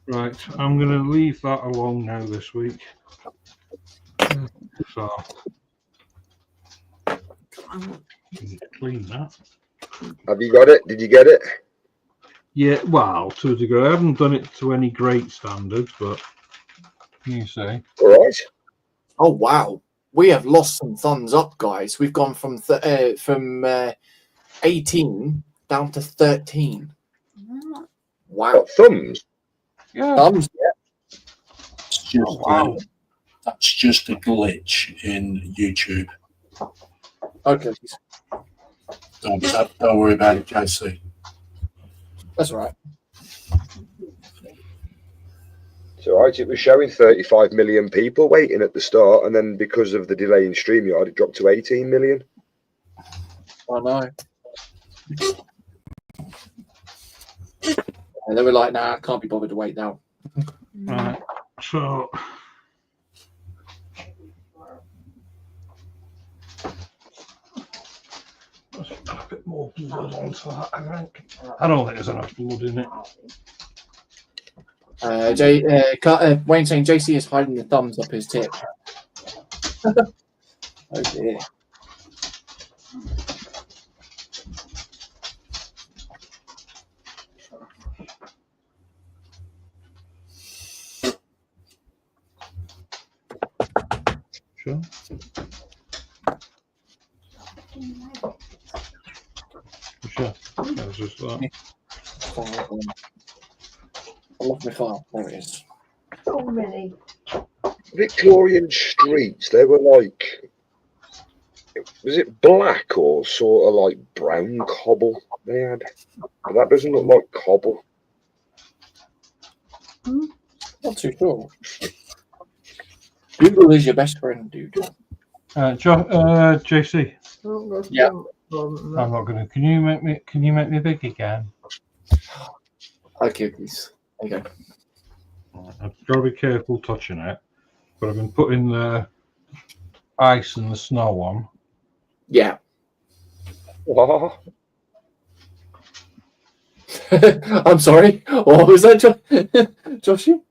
Right, I'm going to leave that alone now this week. So, clean that. Have you got it? Did you get it? Yeah, well, to a degree. I haven't done it to any great standards, but you say. All right. Oh, wow. We have lost some thumbs up, guys. We've gone from 18 down to 13. Wow. Got thumbs? Yeah. Thumbs, yeah. It's just, that's just a glitch in YouTube. Okay. Don't worry about it, JC. That's all right. It's all right. It was showing 35 million people waiting at the start, and then because of the delay in StreamYard, it dropped to 18 million. I know. And they were like, nah, I can't be bothered to wait now. Right. So, let's put a bit more blood onto that, I think. I don't think there's enough blood in it. Wayne saying JC is hiding the thumbs up his tip. Oh dear. Sure. Sure. That was just that. I love my file. There it is. So many. Victorian streets, they were like, was it black or sort of like brown cobble they had? But that doesn't look like cobble. Not too sure. Google is your best friend, dude. JC. Yeah. I'm not gonna. Can you make me big again? Okay, please. There you go. I've got to be careful touching it, but I've been putting the ice and the snow on. Yeah. Oh. I'm sorry. What was that, Joshi?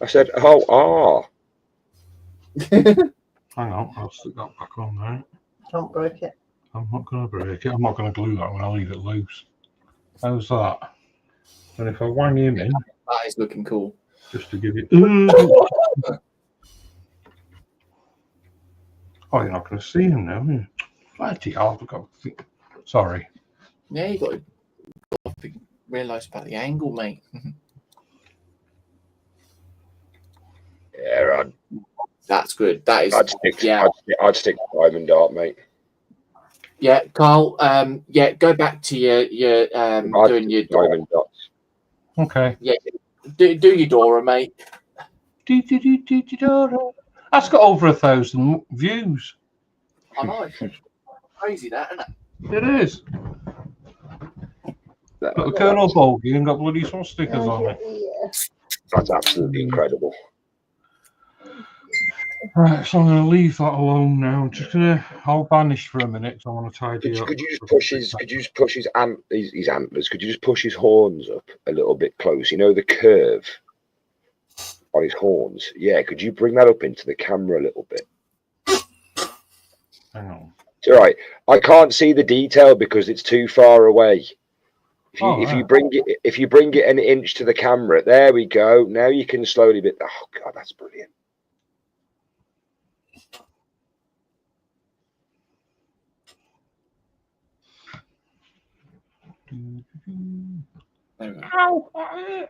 I said, oh, Hang on, I'll stick that back on there. Don't break it. I'm not going to break it. I'm not going to glue that when I leave it loose. How's that? And if I wang him in, That is looking cool. just to give you. Oh, you're not going to see him now. Bloody hell, I've got to think. Sorry. Yeah, you got to realise about the angle, mate. yeah, That's good. That is. I'd stick to diamond art, mate. Yeah, Carl. Yeah, go back to your doing your diamond dots. Okay. Yeah, do your Dora, mate. That's got over 1,000 views. I know. It's crazy, that, isn't it? It is. Got the Colonel Bogey and got bloody swastikas on it. That's absolutely incredible. Right, so I'm going to leave that alone now. I'm just going to. I'll vanish for a minute. So I want to tidy up. Could you just push his? Could you just push his antlers? Could you just push his horns up a little bit close? You know the curve on his horns. Yeah. Could you bring that up into the camera a little bit? Hang on. It's all right. I can't see the detail because it's too far away. If you bring it an inch to the camera, there we go. Now you can slowly bit. Oh God, that's brilliant. Ow, I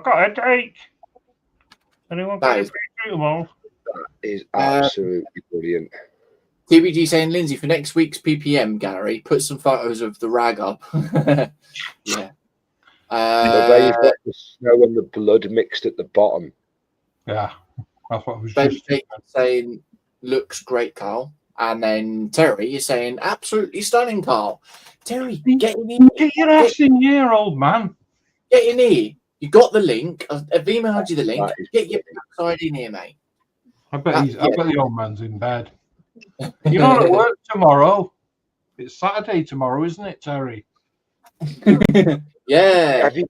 got a date. Anyone got a That is absolutely brilliant. TBG saying, Lindsay, for next week's PPM, Gary, put some photos of the rag up. Yeah. There you've got the snow and the blood mixed at the bottom. Yeah, that's what I was Ben just saying, looks great, Carl. And then Terry is saying, absolutely stunning, Carl. Terry, get in here. Get your ass in here, old man. Get in here. You got the link. I've emailed you the link. Get your backside in here, mate. I bet the old man's in bed. You're not at work tomorrow. It's Saturday tomorrow, isn't it, Terry? Yeah. Have you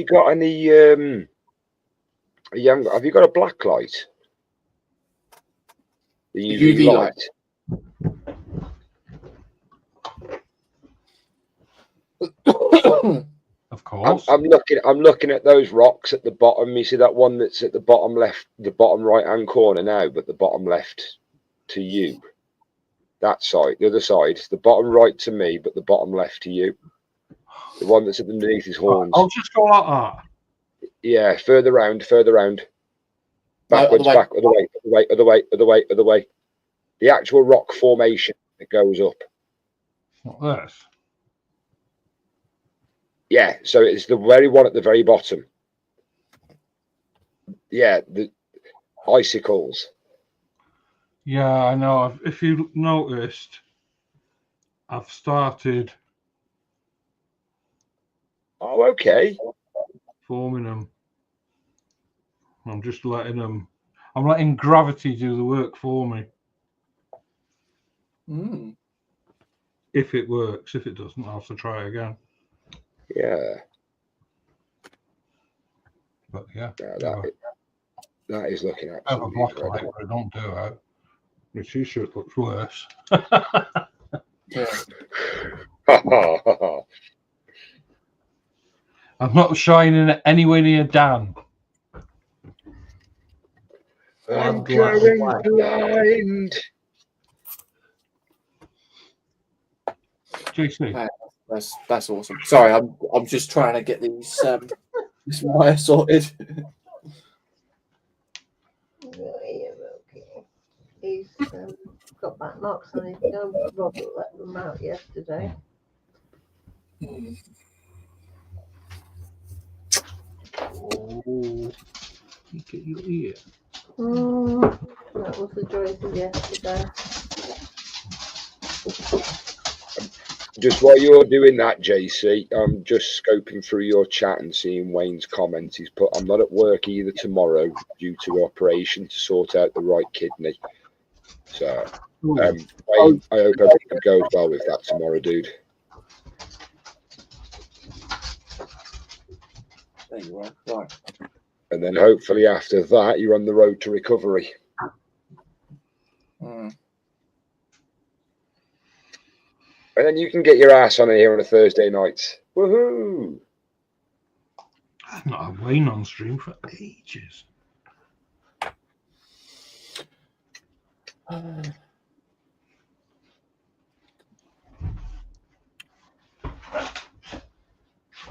got any have you got a black light? The UV light. Of course. I'm looking at those rocks at the bottom. You see that one that's at the bottom left, the bottom right hand corner now, but the bottom left to you. That side, the other side, the bottom right to me, but the bottom left to you. The one that's underneath his horns. I'll just go like that. Yeah, further round. Backwards, No, other way. The actual rock formation that goes up. What this? Yeah, so it's the very one at the very bottom. Yeah, the icicles. Yeah, I know. If you noticed, I've started. Oh, okay. Forming them. I'm just letting them. I'm letting gravity do the work for me. Mm. If it works, if it doesn't, I'll have to try again. Yeah. But yeah, that is looking I have a absolutely black incredible. light, but I don't do it. My t-shirt looks worse. Yeah. I'm not shining anywhere near Dan. I'm going blind. JC. That's awesome. Sorry, I'm just trying to get these this wire sorted. Okay. He's got back marks on his gum. Robert let them out yesterday. Oh, you get your ear. That was the joys of yesterday. Just while you're doing that, JC, I'm just scoping through your chat and seeing Wayne's comments. He's put, I'm not at work either tomorrow due to operation to sort out the right kidney. So, Wayne, I hope everything goes well with that tomorrow, dude. There you are. Right. And then hopefully after that, you're on the road to recovery. Mm. And then you can get your ass on here on a Thursday night. Woohoo! I've not had Wayne on stream for ages.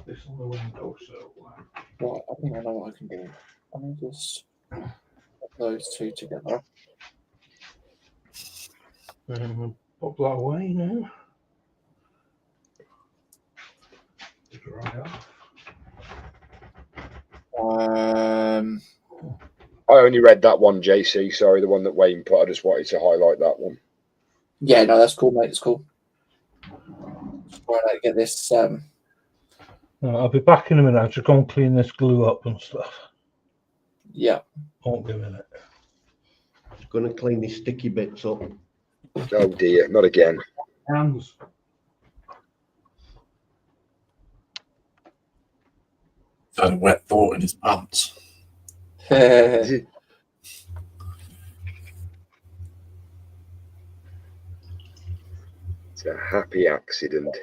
This on the window, so. Right, I think I know what I can do. Let me just put those two together. Pop that away now. Dry off. I only read that one, JC. Sorry, the one that Wayne put. I just wanted to highlight that one. Yeah, no, that's cool, mate. It's cool. Just trying to get this. I'll be back in a minute. I'll just go and clean this glue up and stuff. Yeah. Won't be a minute. Going to clean these sticky bits up. Oh dear, not again. Hands. Had a wet thought in his pants. It's a happy accident.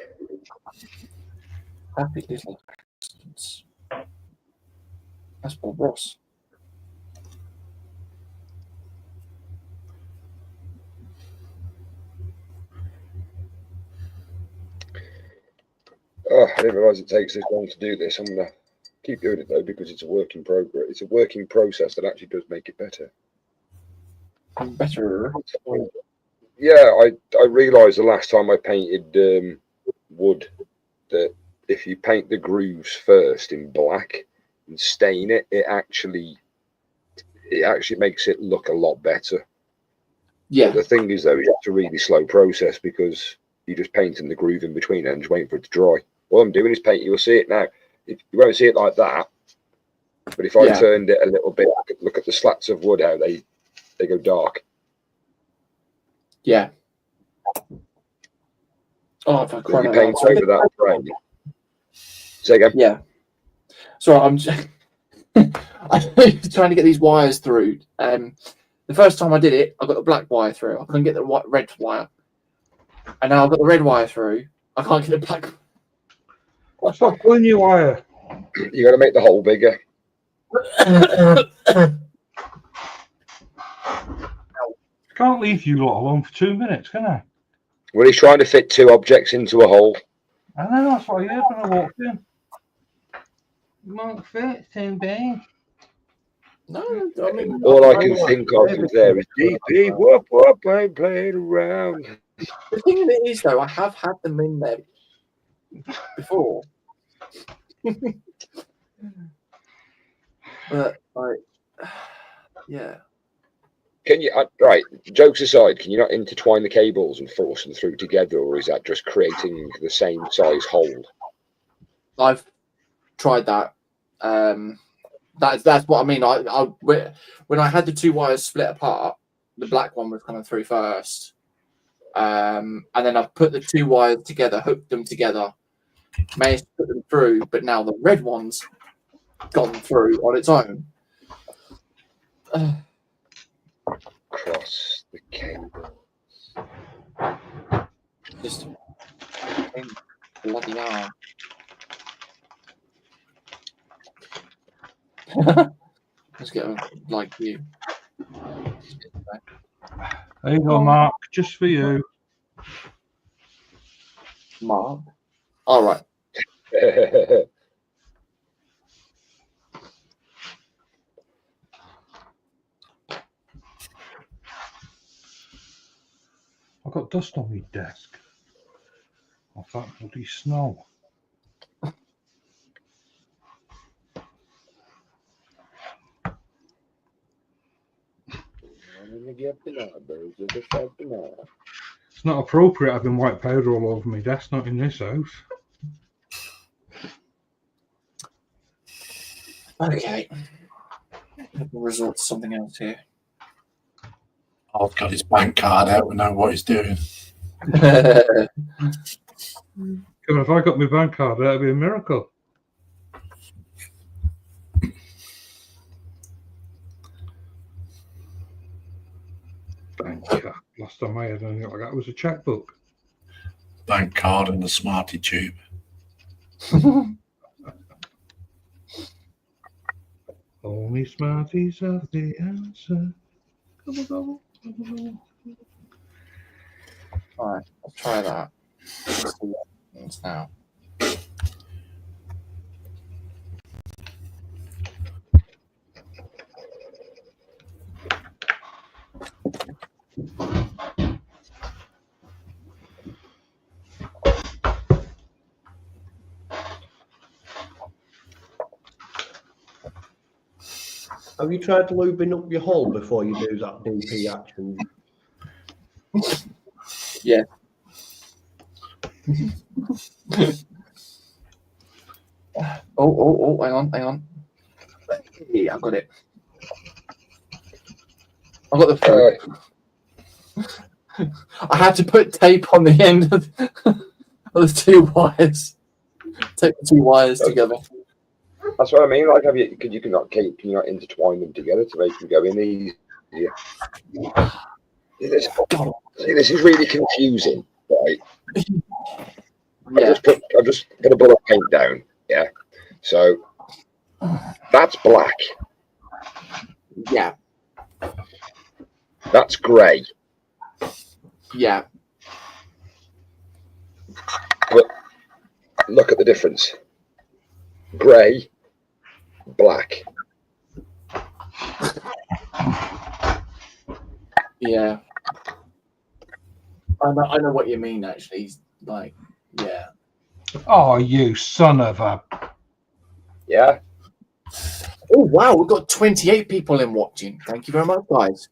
Happy little accidents. That's Bob Ross. Oh, I didn't realise it takes this long to do this. I'm gonna keep doing it though because it's a work in progress. It's a working process that actually does make it better. Better. Yeah, I realised the last time I painted wood that if you paint the grooves first in black and stain it, it actually makes it look a lot better. Yeah. But the thing is though, it's a really slow process because you're just painting the groove in between and just waiting for it to dry. All I'm doing is painting. You'll see it now. You won't see it like that. But if I turned it a little bit, look at the slats of wood, how they go dark. Yeah. Oh, if I If you paint over that frame. Say again. Yeah. So I'm just I'm trying to get these wires through. The first time I did it, I got the black wire through. I couldn't get the red wire. And now I've got the red wire through. I can't get the black. Stop pulling your wire. You got to make the hole bigger. Can't leave you lot alone for 2 minutes, can I? Well, he's trying to fit two objects into a hole. I know, that's what I heard when I walked in. It won't fit, too big. No, I mean, all I can think of is there is DP. Whoop whoop, I ain't playing around. The thing of it is, though, I have had them in there before. But yeah. Can you, right, jokes aside, can you not intertwine the cables and force them through together, or is that just creating the same size hole? I've tried that. That's what I mean. When I had the two wires split apart, the black one was coming through first. And then I've put the two wires together, hooked them together, managed to put them through, but now the red one's gone through on its own. Cross the cable. Just bloody hell. Let's get like you. There you go, Mark. Just for you. Mark. All right. I've got dust on my desk. Off that bloody snow. It's not appropriate having white powder all over my desk, not in this house. Okay. We'll resort to something else here. I've got his bank card out. We know what he's doing. If I got my bank card, that'd be a miracle. Yeah, last time I had anything like that was a checkbook. Bank card and the Smarty tube. Only Smarties have the answer. Gobble, gobble, gobble, gobble. All right, let's try that. Let's see what happens now. Have you tried lubing up your hull before you do that DP action? Yeah. Oh, hang on. Yeah, I got it. I got the fruit. I had to put tape on the end of the two wires. Take the two wires together. That's what I mean. Like, can you not intertwine them together to make them go in easier? This is really confusing, right? Yeah. I've just put a ball of paint down. Yeah. So that's black. Yeah. That's grey. Yeah. But look at the difference. Grey, black. Yeah. I know what you mean, actually. He's like, yeah. Oh, you son of a... Yeah. Oh, wow. We've got 28 people in watching. Thank you very much, guys.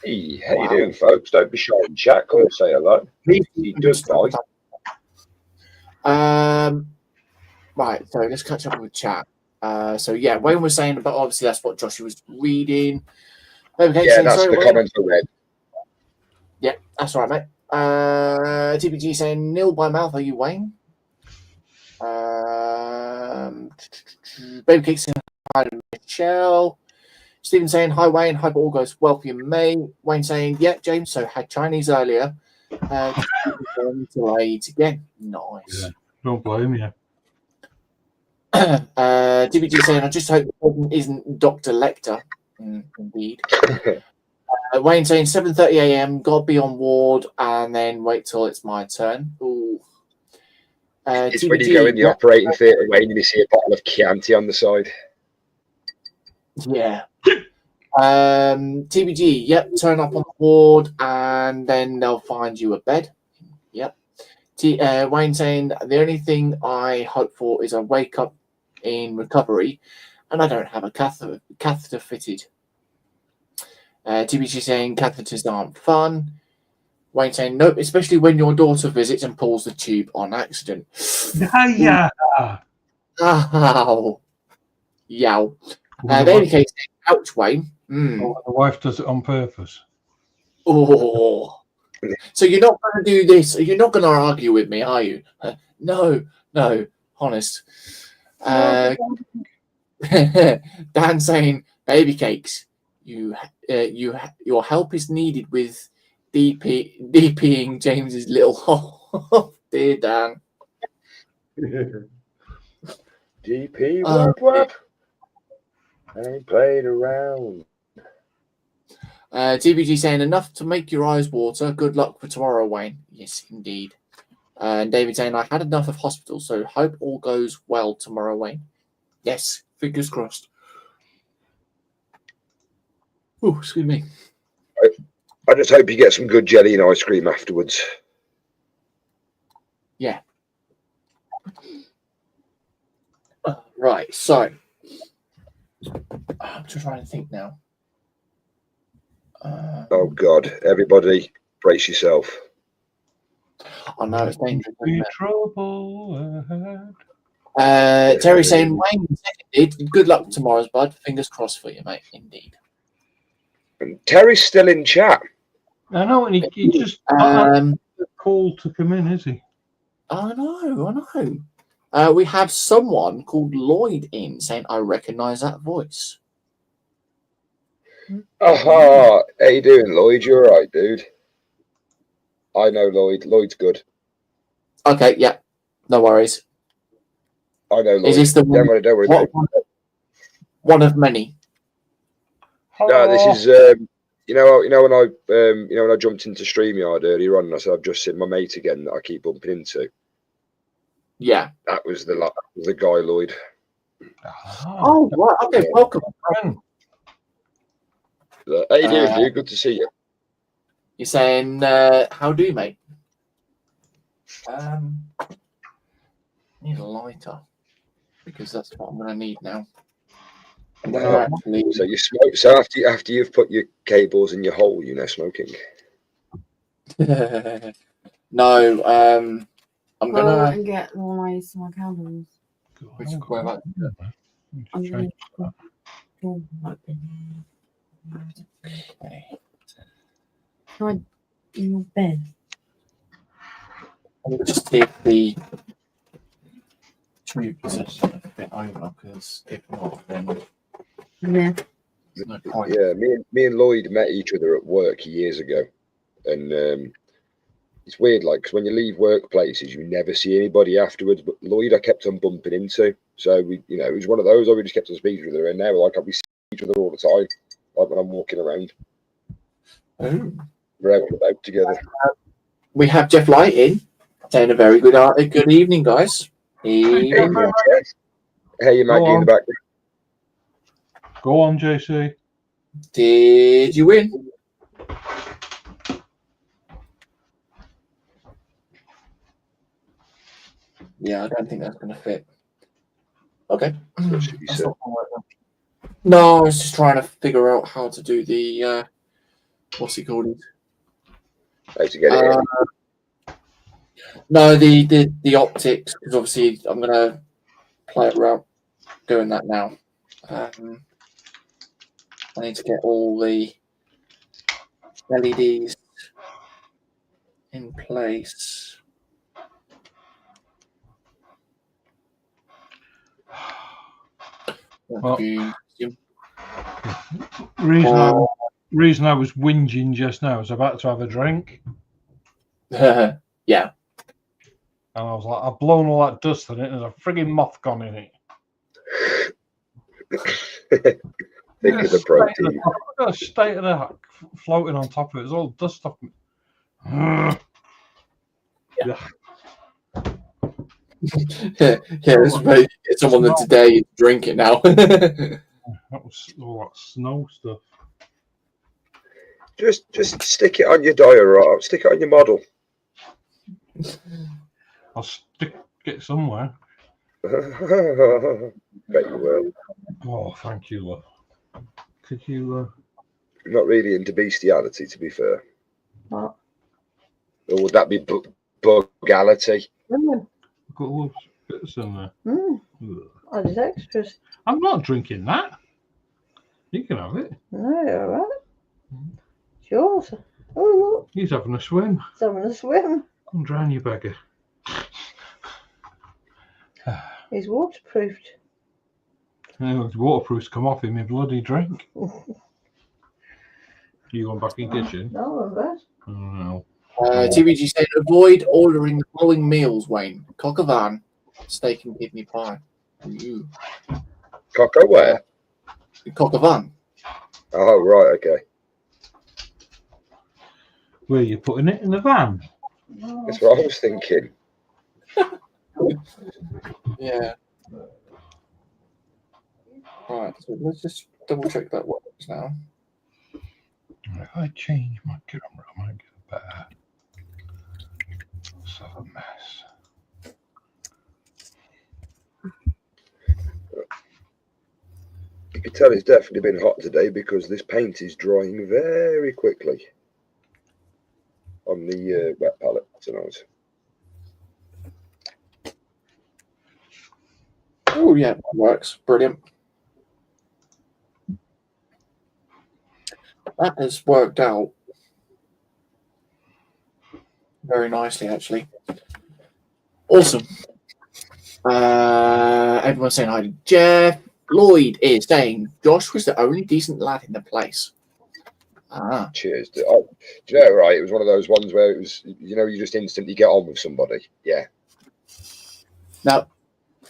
Hey, how you doing, folks? Don't be shy in chat. Come and say hello. He does bite. Right, so let's catch up with chat. So yeah, Wayne was saying about, obviously that's what Joshi was reading. Okay, Yeah, that's the comments I read. Yeah, that's right, mate. TPG saying nil by mouth. Are you Wayne? Baby Cake saying hi to Michelle. Stephen saying hi Wayne. Hope all goes well for you, May. Wayne saying yeah, James. So had Chinese earlier. Delayed again. Nice. Yeah, don't blame you. TPG saying I just hope it isn't Dr. Lecter. Indeed. Wayne saying 7:30 a.m. Got to be on ward and then wait till it's my turn. Ooh. It's TPG, when you go in the operating theatre, Wayne, and you see a bottle of Chianti on the side. Yeah. TBG, yep, turn up on the ward and then they'll find you a bed. Yep. Wayne saying the only thing I hope for is I wake up in recovery and I don't have a catheter fitted. TBG saying catheters aren't fun. Wayne saying nope, especially when your daughter visits and pulls the tube on accident. Yeah. Ow. Yow. Baby Cake saying, ouch, Wayne. Oh, the wife does it on purpose. Oh. So you're not going to do this. You're not going to argue with me, are you? No, honest. Dan saying, baby cakes, your help is needed with DPing James's little hole. Dear Dan. DP, wap. I ain't played around. TBG saying enough to make your eyes water. Good luck for tomorrow, Wayne. Yes, indeed. And David saying I had enough of hospital, so hope all goes well tomorrow, Wayne. Yes, fingers crossed. Oh, excuse me. I just hope you get some good jelly and ice cream afterwards. Yeah. Right, so I'm just trying to think now. Oh God! Everybody, brace yourself. I know it's dangerous. Be trouble ahead. Terry saying Wayne seconded. Good luck tomorrow's bud. Fingers crossed for you, mate. Indeed. And Terry's still in chat. I know, and he just called to come in, is he? I know. We have someone called Lloyd in saying I recognise that voice. Aha! How you doing, Lloyd? You all right, dude? I know Lloyd. Lloyd's good. Okay, yeah, no worries. I know Lloyd. Is this the Don't worry, don't worry. what, one of many? No, this is you know when I jumped into StreamYard earlier on and I said I've just seen my mate again that I keep bumping into. Yeah. That was the guy, Lloyd. Oh, right. Okay, welcome. How you doing, dude? Good to see you. You're saying, how do you, mate? Need a lighter because that's what I'm gonna need now. I'm gonna actually. So you smoke. So after you've put your cables in your hole, you know, smoking. No, I'm Go gonna and get the one I use for my candles. which where am I? Underneath the door open. Okay. Try in your bed. I'll just see if the tubes are sort of a bit over because if not, then Yeah. there's no point. Yeah, me and Lloyd met each other at work years ago, and it's weird, like, 'cause when you leave workplaces, you never see anybody afterwards. But Lloyd, I kept on bumping into, so we, you know, it was one of those. We just kept on speaking to each other, and now like we see each other all the time, like when I'm walking around. Oh. We're out and about together. We have Jeff Light in, saying a very good evening, guys. Hey, Jeff. Hey, Maggie in the background. Go on, JC. Did you win? Yeah, I don't think that's going to fit. Okay. No, I was just trying to figure out how to do the what's it called? How to get it in. No, the optics, because obviously I'm going to play it around doing that now. I need to get all the LEDs in place. Well, reason I was whinging just now is about to have a drink. Yeah. And I was like, I've blown all that dust on it, and there's a frigging moth gone in it. Think of the protein. I've got a state of the floating on top of it. There's all dust off me. Yeah, this is where get someone that today is drinking now. That was all that snow stuff. Just stick it on your diorama. Stick it on your model. I'll stick it somewhere. Bet you will. Oh, thank you, love. Could you? I'm not really into bestiality, to be fair. What? Or would that be bugality? I've got all those bits in there. Oh, there's extras. I'm not drinking that. You can have it. No, you're all right. It's yours. Oh, look. He's having a swim. He's having a swim. Come drown, you beggar. He's waterproofed. Yeah, the waterproof's come off in my bloody drink. You going back in the kitchen? No, I'm bad. Oh, no. TBG said, avoid ordering the following meals, Wayne. Cock a van, steak and kidney pie. Ooh. Coco where? Cock a van. Oh, right, okay. Where are you putting it? In the van? No. That's what I was thinking. Yeah. Right, so let's just double check that works now. If I change my camera, I might get better. It's a mess. You can tell it's definitely been hot today because this paint is drying very quickly on the wet palette tonight. Oh, yeah, that works. Brilliant. That has worked out very nicely, actually. Awesome. Everyone's saying hi to Jeff. Lloyd is saying Josh was the only decent lad in the place. Ah. Cheers. Do you know, right? It was one of those ones where it was, you just instantly get on with somebody. Yeah. Now,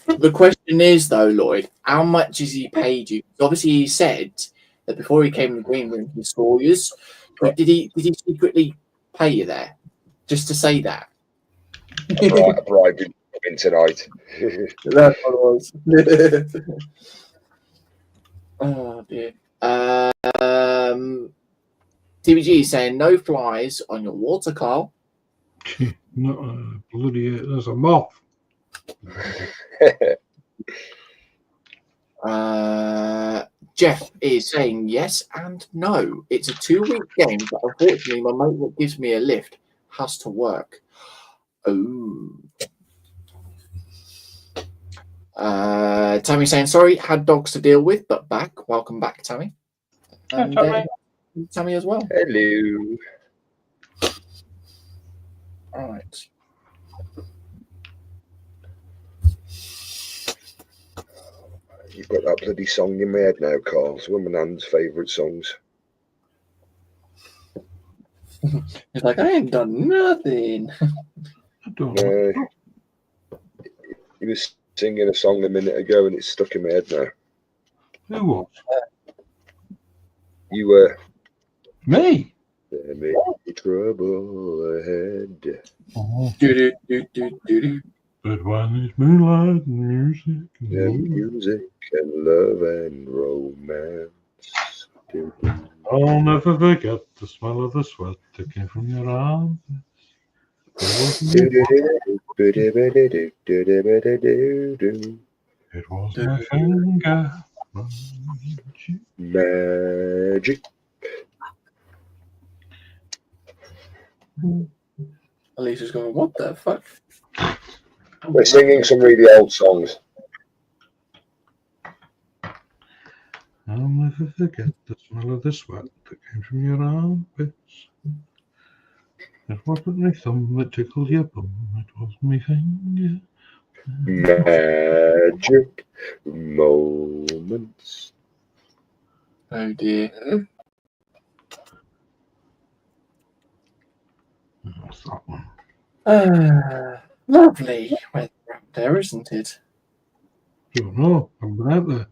the question is, though, Lloyd, how much has he paid you? Obviously, he said that before he came in the green room, he saw you. But did he secretly pay you there? Just to say that? A bribe in tonight. That's what it was. Oh, dear. TBG is saying no flies on your water, Carl. Not a bloody. There's a moth. Jeff is saying yes and no. It's a 2-week game, but unfortunately, my mate that gives me a lift has to work. Oh. Tammy saying sorry, had dogs to deal with, but back. Welcome back, Tammy. And Tammy as well. Hello. All right. You've got that bloody song in my head now, Carl. It's one of my nan's favourite songs. He's like, I ain't done nothing. I don't know. He was singing a song a minute ago and it's stuck in my head now. Who was? You were. Me? There may be trouble ahead. Oh. Do. But when it's moonlight and music And music and love and romance. I'll never forget the smell of the sweat that came from your arms. It was my finger. Magic. Alicia's going, what the fuck? We're singing some really old songs. I'll never forget the smell of the sweat that came from your armpits. It wasn't my thumb that tickled your bum, it was my finger. Magic moments. Oh dear. What's that one? Lovely weather out there, isn't it? Don't know. I've been out there.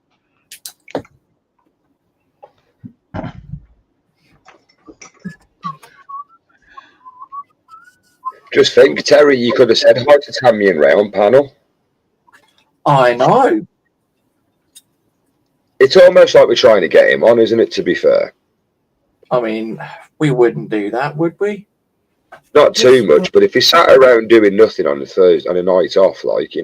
Just think, Terry, you could have said hi to Tammy and Ray on panel. I know. It's almost like we're trying to get him on, isn't it, to be fair? I mean, we wouldn't do that, would we? Not too much, but if he sat around doing nothing on a Thursday, on a night off, like, he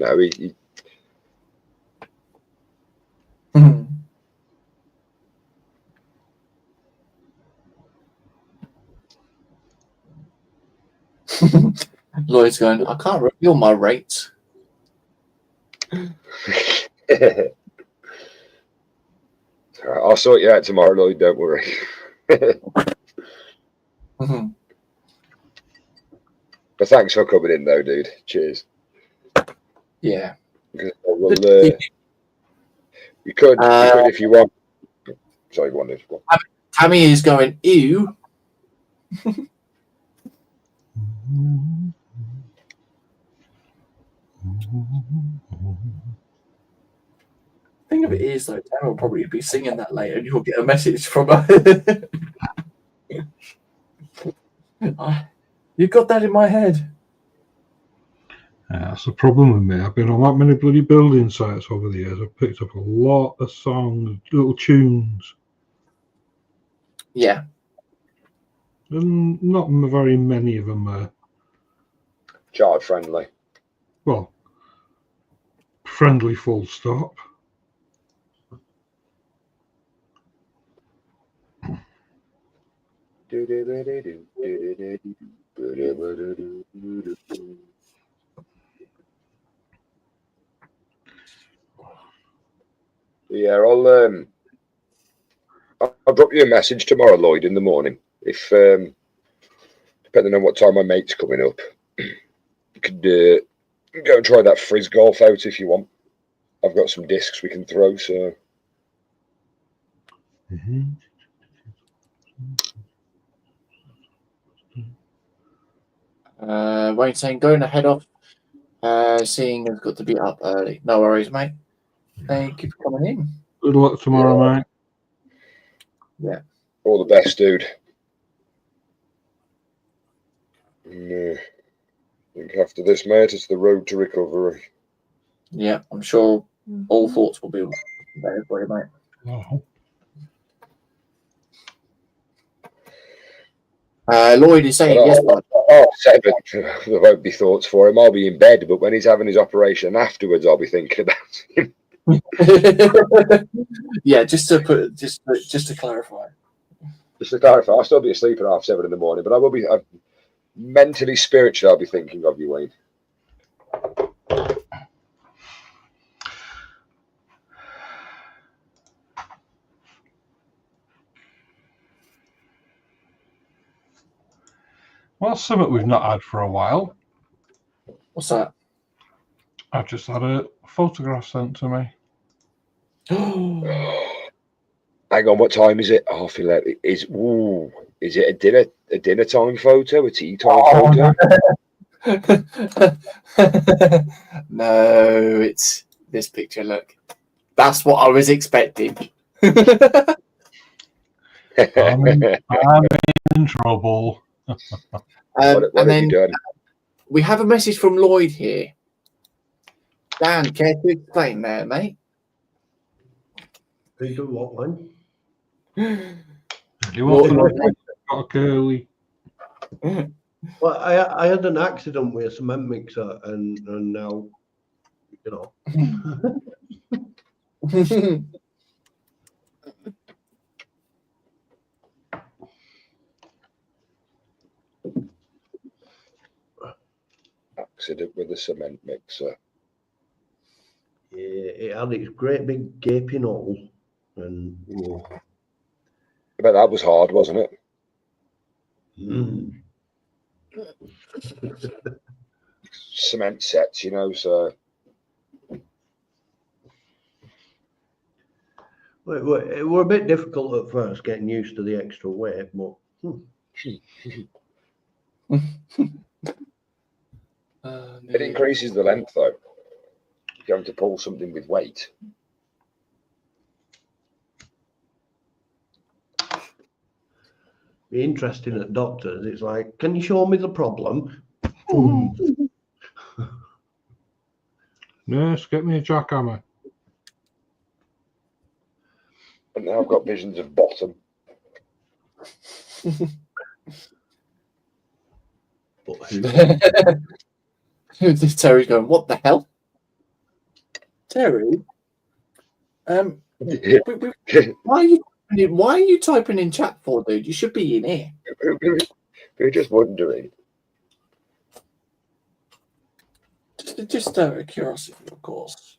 Lloyd's going, I can't reveal my rates. I'll sort you out tomorrow, Lloyd, don't worry. But thanks for coming in, though, dude. Cheers. Yeah. Well, you could if you want. Sorry, go on, dude. Go on. Tammy is going, ew. Thing of it is, though, Tammy will probably be singing that later, and you'll get a message from her. You've got that in my head. Yeah, that's the problem with me. I've been on that many bloody building sites over the years. I've picked up a lot of songs, little tunes. Yeah. And not very many of them are, Child friendly. well, friendly full stop. Yeah, I'll drop you a message tomorrow, Lloyd, in the morning. If depending on what time my mate's coming up, you could go and try that frizz golf out if you want. I've got some discs we can throw, so Wayne saying going ahead of seeing has got to be up early. No worries, mate. Thank you for coming in. Good luck tomorrow, mate. Yeah. All the best, dude. I think after this, mate, it's the road to recovery. Yeah, I'm sure all thoughts will be there for you, mate. Oh. Lloyd is saying yes, bud. Oh, 7. There won't be thoughts for him. I'll be in bed, but when he's having his operation afterwards, I'll be thinking about him. Yeah, just to clarify. Just to clarify, I'll still be asleep at 7:30 in the morning, but I will be mentally, spiritually, I'll be thinking of you, Wayne. Well, that's something we've not had for a while. What's that? I've just had a photograph sent to me. Hang on, what time is it? Half 11. Is it a dinner time photo? A tea time photo? No, it's this picture. Look, that's what I was expecting. I'm in trouble. What and have you then done? we have a message from Lloyd here. Dan, care to explain there, mate? They do what one? You want to know got a curly? Well, I had an accident with a cement mixer, and now, you know. Accident with a cement mixer. Yeah, it had its great big gaping hole, and I bet that was hard, wasn't it? Cement sets, you know, so. Well, it were a bit difficult at first getting used to the extra weight, but. It increases the length, though. If you're having to pull something with weight. Be interesting at doctors. It's like, can you show me the problem? Nurse, get me a jackhammer. And now I've got visions of bottom. But who? Terry's going, what the hell? Terry? Why are you typing in chat for, dude? You should be in here. We're just wondering. Just out of curiosity, of course.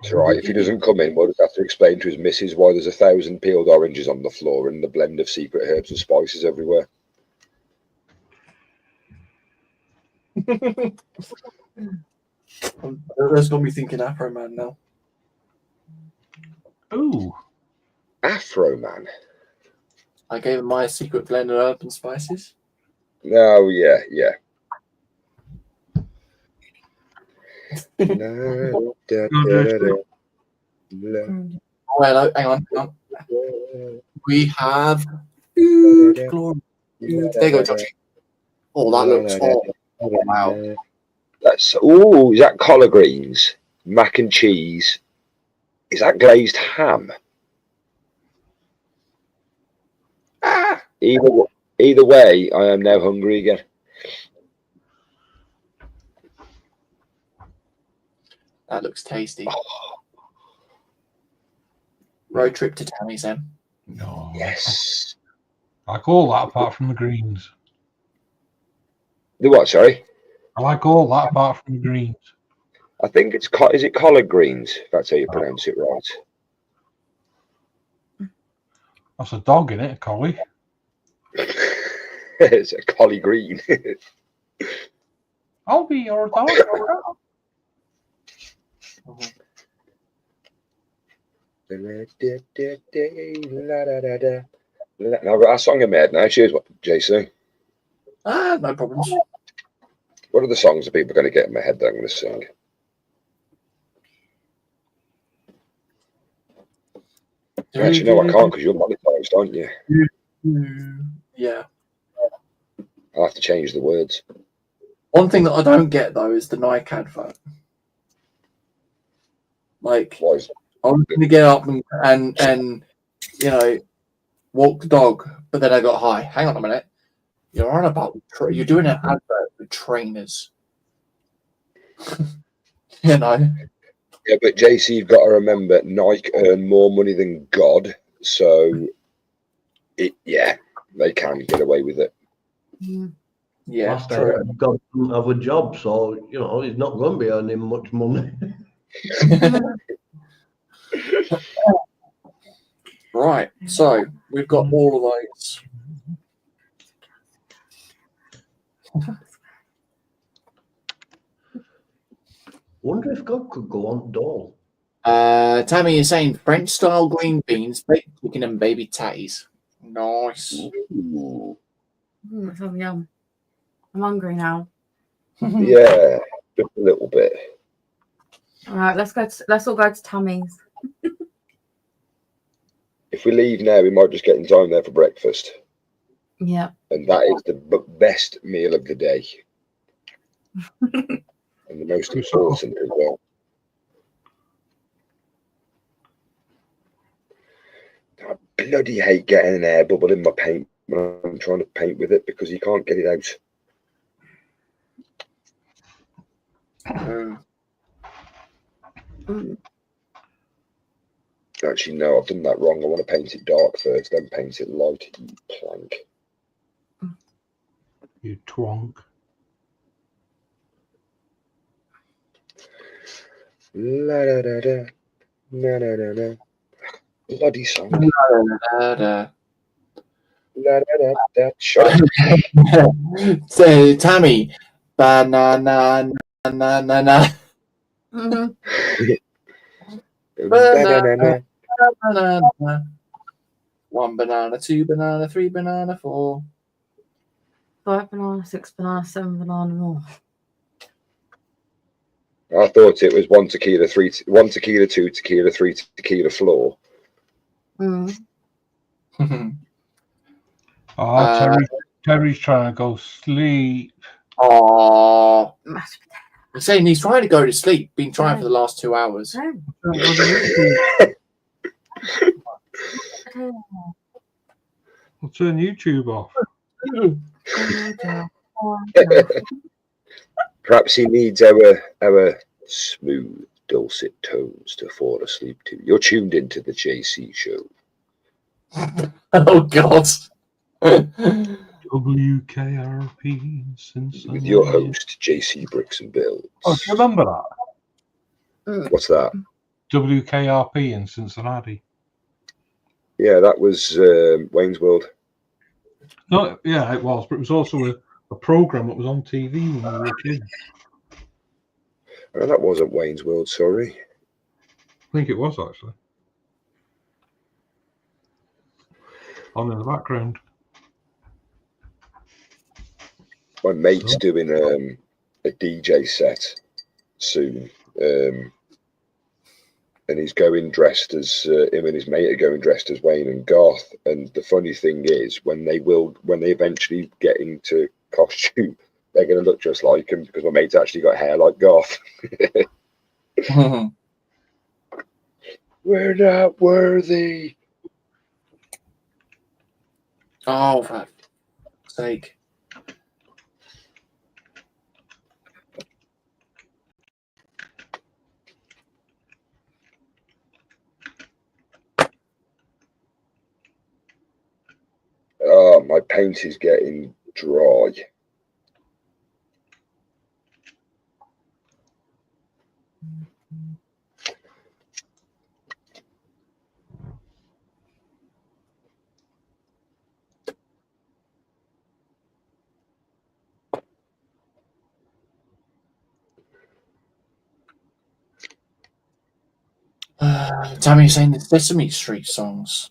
It's all right. If he doesn't come in, we'll just have to explain to his missus why there's 1,000 peeled oranges on the floor and the blend of secret herbs and spices everywhere. That's gonna be thinking Afro Man now. Ooh, Afro Man. I gave him my secret blend of herb and spices. Oh yeah. Well, hang on. We have food glory. There you go, Joshi. Oh, that looks wow. Is that collard greens, mac and cheese? Is that glazed ham? Either way, I am now hungry again. That looks tasty. Road trip to Tammy's then. no. Yes. I like all that apart from the greens. The what? Sorry. I like all that apart from the greens. I think is it collard greens? If that's how you pronounce it right. That's a dog in it, a collie. It's a collie green. I'll be your dog. Now I've got a song in my head now. Cheers, JC. No problems. What are the songs that people are going to get in my head that I'm going to sing? Actually, no, I can't because you're monetized, aren't you? Yeah. I'll have to change the words. One thing that I don't get though is the Nike advert. Like, Why is I'm going to get up and you know, walk the dog, but then I got hi. Hang on a minute. You're on about you're doing an advert with trainers. You know. Yeah, but JC, you've got to remember Nike earn more money than God, so they can get away with it. Yeah, Last I true. heard, God doesn't have a job, so he's not going to be earning much money. Right, so we've got all of those. Wonder if God could go on dole. Tammy is saying French style green beans, baked chicken, and baby tatties. Nice. Ooh. That sounds yum. I'm hungry now. Yeah, just a little bit. All right, let's all go to Tammy's. If we leave now, we might just get in time there for breakfast. Yeah. And that is the best meal of the day. And the most important as well. I bloody hate getting an air bubble in my paint when I'm trying to paint with it because you can't get it out. Actually, no, I've done that wrong. I want to paint it dark first, then paint it light. You plank. You twonk. La da da da. Na na na na. Bloody song. La, da. La da da da. Shut up. So, Tammy. Banana, na na na. Banana, banana. 1 banana, 2 banana, 3 banana, 4. 5 banana, 6 banana, 7 banana more. I thought it was 1 tequila, 1 tequila, 2 tequila, 3 tequila floor. Terry's trying to go sleep. Oh, I'm saying he's trying to go to sleep. Been trying for the last 2 hours. I'll turn YouTube off. Perhaps he needs our smooth, dulcet tones to fall asleep to. You're tuned into the JC show. Oh, God. WKRP Cincinnati. With your host, JC Bricks and Bills. Oh, do you remember that? What's that? WKRP in Cincinnati. Yeah, that was Wayne's World. No, yeah, it was, but it was also a program that was on TV when we were kids. Oh, that wasn't Wayne's World, sorry. I think it was actually. On in the background. My mate's doing a DJ set soon. And he's going dressed as him and his mate are going dressed as Wayne and Garth. And the funny thing is, when they eventually get into costume, they're going to look just like him because my mate's actually got hair like Garth. We're not worthy. Oh, for sake. Oh, my paint is getting dry. Tammy's saying the Sesame Street songs.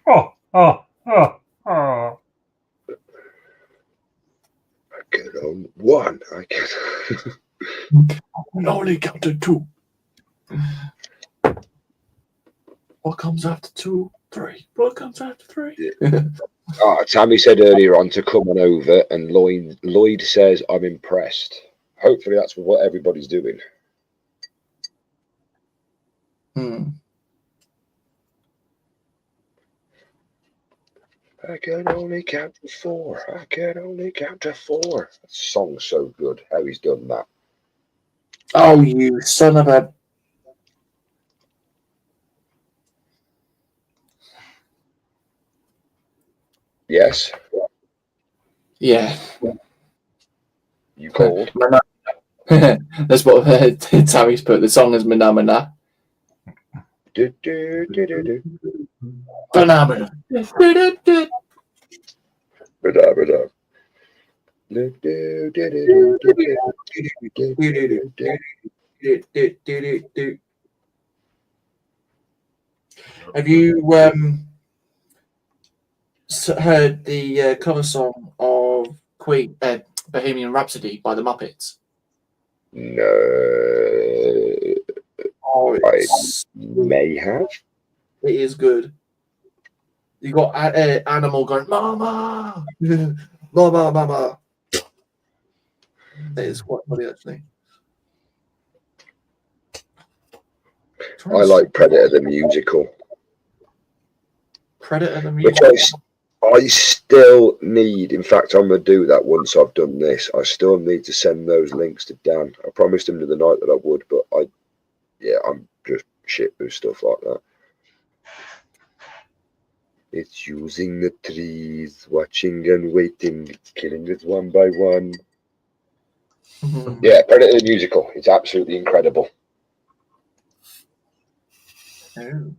Oh. I get on one. I get. I only counted 2. What comes after 2? 3. What comes after 3? Tammy said earlier on to come on over, and Lloyd says, I'm impressed. Hopefully that's what everybody's doing. I can only count to 4. I can only count to 4. That song's so good, how he's done that. Oh, you son of a... Yes? Yeah. You called? That's what Tammy's put. The song is Manamana. Phenomena. Have you heard the cover song of Queen Bohemian Rhapsody by the Muppets? No. Oh, I may have. It is good. You got Animal going, Mama, Mama, Mama. That is quite funny, actually. I like Predator the musical. Predator the musical. Which I still need. In fact, I'm going to do that once I've done this. I still need to send those links to Dan. I promised him the other night that I would, but I'm just shit with stuff like that. It's using the trees, watching and waiting. It's killing it one by one. Yeah, Predator the musical. It's absolutely incredible. Oh.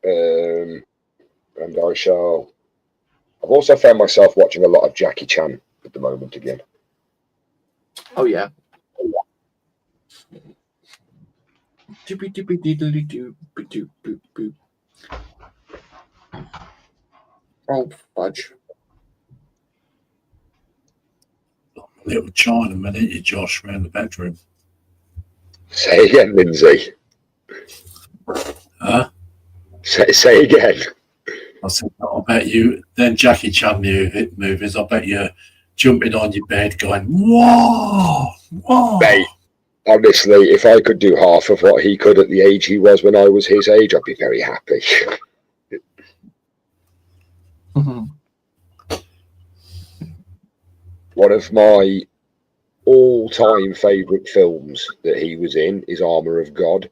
And I've also found myself watching a lot of Jackie Chan at the moment again. Oh, yeah. Oh, fudge. Little Chinaman, ain't you, Josh, around the bedroom? Say again, Lindsay. Huh? Say again. I said, I bet you, then Jackie Chan movies, I bet you're jumping on your bed going, whoa, whoa. Mate, honestly, if I could do half of what he could at the age he was when I was his age, I'd be very happy. One of my all-time favourite films that he was in is Armour of God,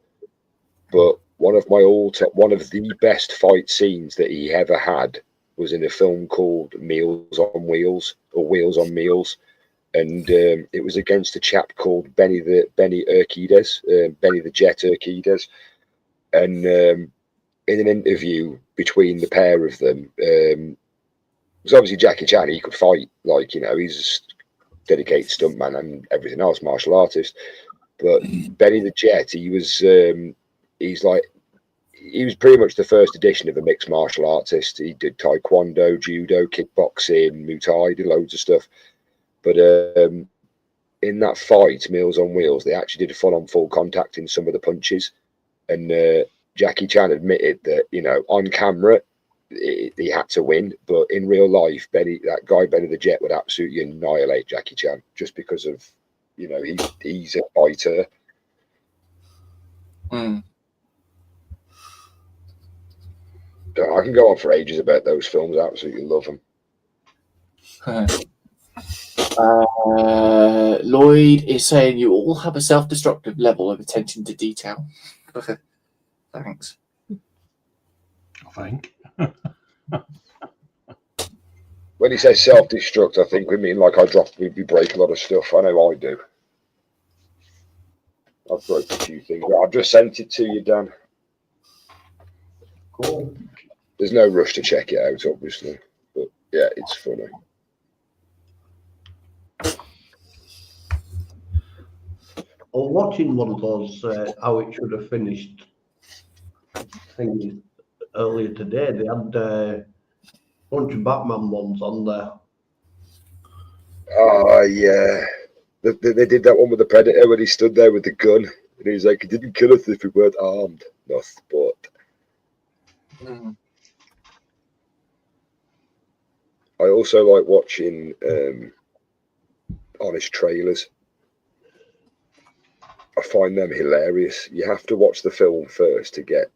but one of the best fight scenes that he ever had was in a film called Meals on Wheels or Wheels on Meals, and it was against a chap called Benny the Jet Urquidez, and in an interview between the pair of them, because obviously Jackie Chan, he could fight, like, you know, he's a dedicated stuntman and everything else, martial artist, but Benny the Jet, he was pretty much the first edition of a mixed martial artist. He did taekwondo, judo, kickboxing, Muay Thai, did loads of stuff. But in that fight, Meals on Wheels, they actually did a full contact in some of the punches. And Jackie Chan admitted that, you know, on camera, he had to win. But in real life, Benny the Jet would absolutely annihilate Jackie Chan just because of, you know, he's a fighter. I can go on for ages about those films. I absolutely love them. Lloyd is saying you all have a self-destructive level of attention to detail. Thanks. I think. When he says self-destruct, I think we mean like we break a lot of stuff. I know I do. I've broken a few things. I've just sent it to you, Dan. Cool. There's no rush to check it out, obviously. But yeah, it's funny. was watching one of those how it should have finished things earlier today. They had a bunch of Batman ones on there. Oh, yeah. They did that one with the Predator when he stood there with the gun. And he's like, he didn't kill us if we weren't armed. Nothing but. I also like watching honest trailers. I find them hilarious. You have to watch the film first to get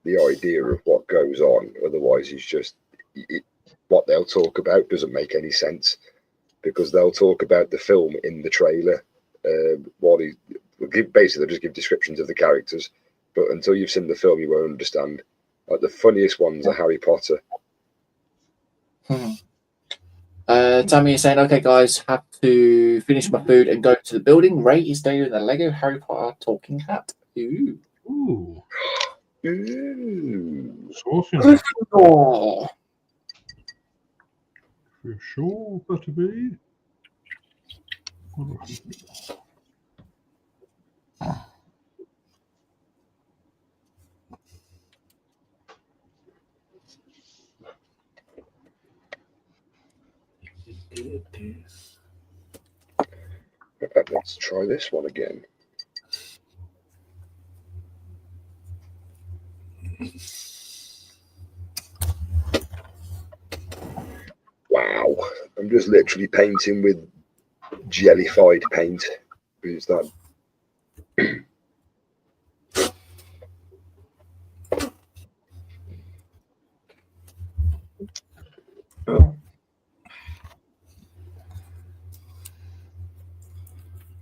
the idea of what goes on. Otherwise, what they'll talk about doesn't make any sense, because they'll talk about the film in the trailer. Basically, they'll just give descriptions of the characters, but until you've seen the film, you won't understand. Like the funniest ones are Harry Potter. Tammy is saying, okay, guys, have to finish my food and go to the building. Ray is doing the Lego Harry Potter talking hat. Ooh. Ooh. Ooh. Saucy. Oh. For sure, better be. Let's try this one again. Wow, I'm just literally painting with jellified paint. Is that?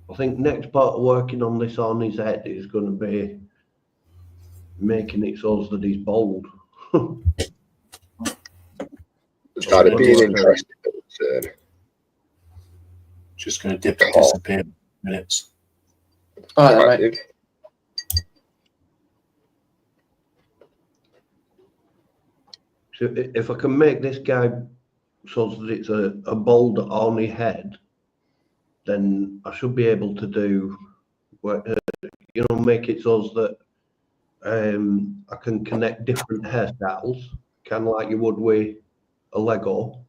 I think next part of working on this on his head is going to be making it so that he's bald. That'd be an interesting concern. Just going to dip and disappear in minutes. All right, mate. So if I can make this guy so that it's a bald on his head, then I should be able to do, make it so that I can connect different hairstyles, kind of like you would with a Lego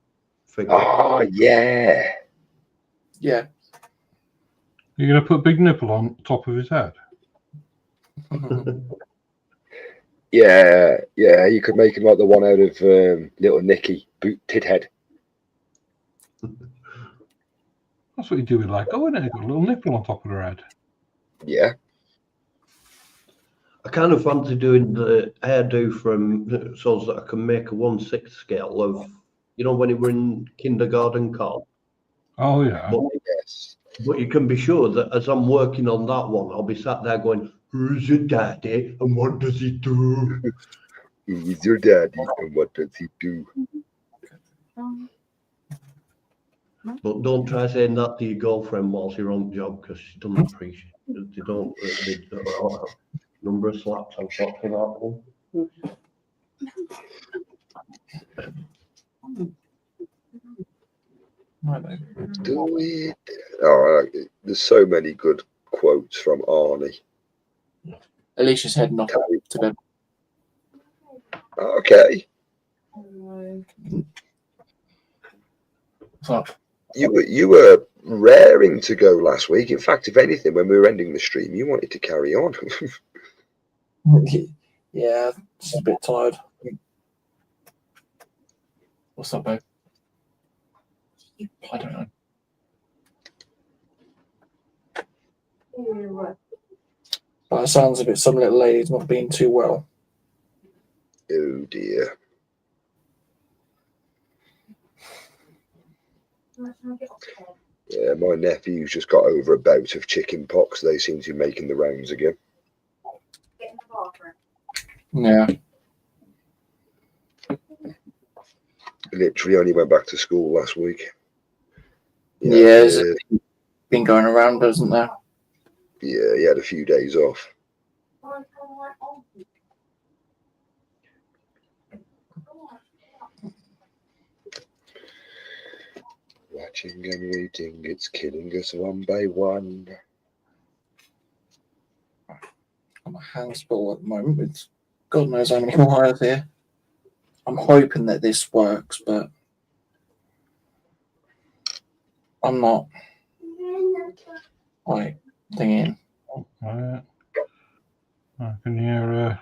figure. Oh, yeah. Yeah. You're going to put Big Nipple on top of his head? Yeah. You could make him like the one out of Little Nicky, Booted Head. That's what you do with Lego, isn't it? You've got a little nipple on top of her head. Yeah. I kind of fancy doing the hairdo from so that I can make a 1/6 scale of, when you were in kindergarten, Carl. Oh, yeah. Yes. But you can be sure that as I'm working on that one, I'll be sat there going, "Who's your daddy and what does he do?" Who's your daddy and what does he do? But don't try saying that to your girlfriend whilst you're on the job, because she doesn't appreciate it. They don't. Number of slaps I've got for that one. Do it. Oh, there's so many good quotes from Arnie. Alicia's heading off to bed. Okay. So, You were raring to go last week. In fact, if anything, when we were ending the stream, you wanted to carry on. yeah, just a bit tired. What's up, babe? I don't know. But it sounds a bit some little lady's not being too well. Oh dear. Yeah, my nephew's just got over a bout of chicken pox. They seem to be making the rounds again. Yeah. Literally only went back to school last week. Yeah, it's been going around, doesn't there? Yeah, he had a few days off. Watching and waiting, it's killing us one by one. got my hands full at the moment with God knows how many wires here. I'm hoping that this works, but I'm not like thinking. I can hear.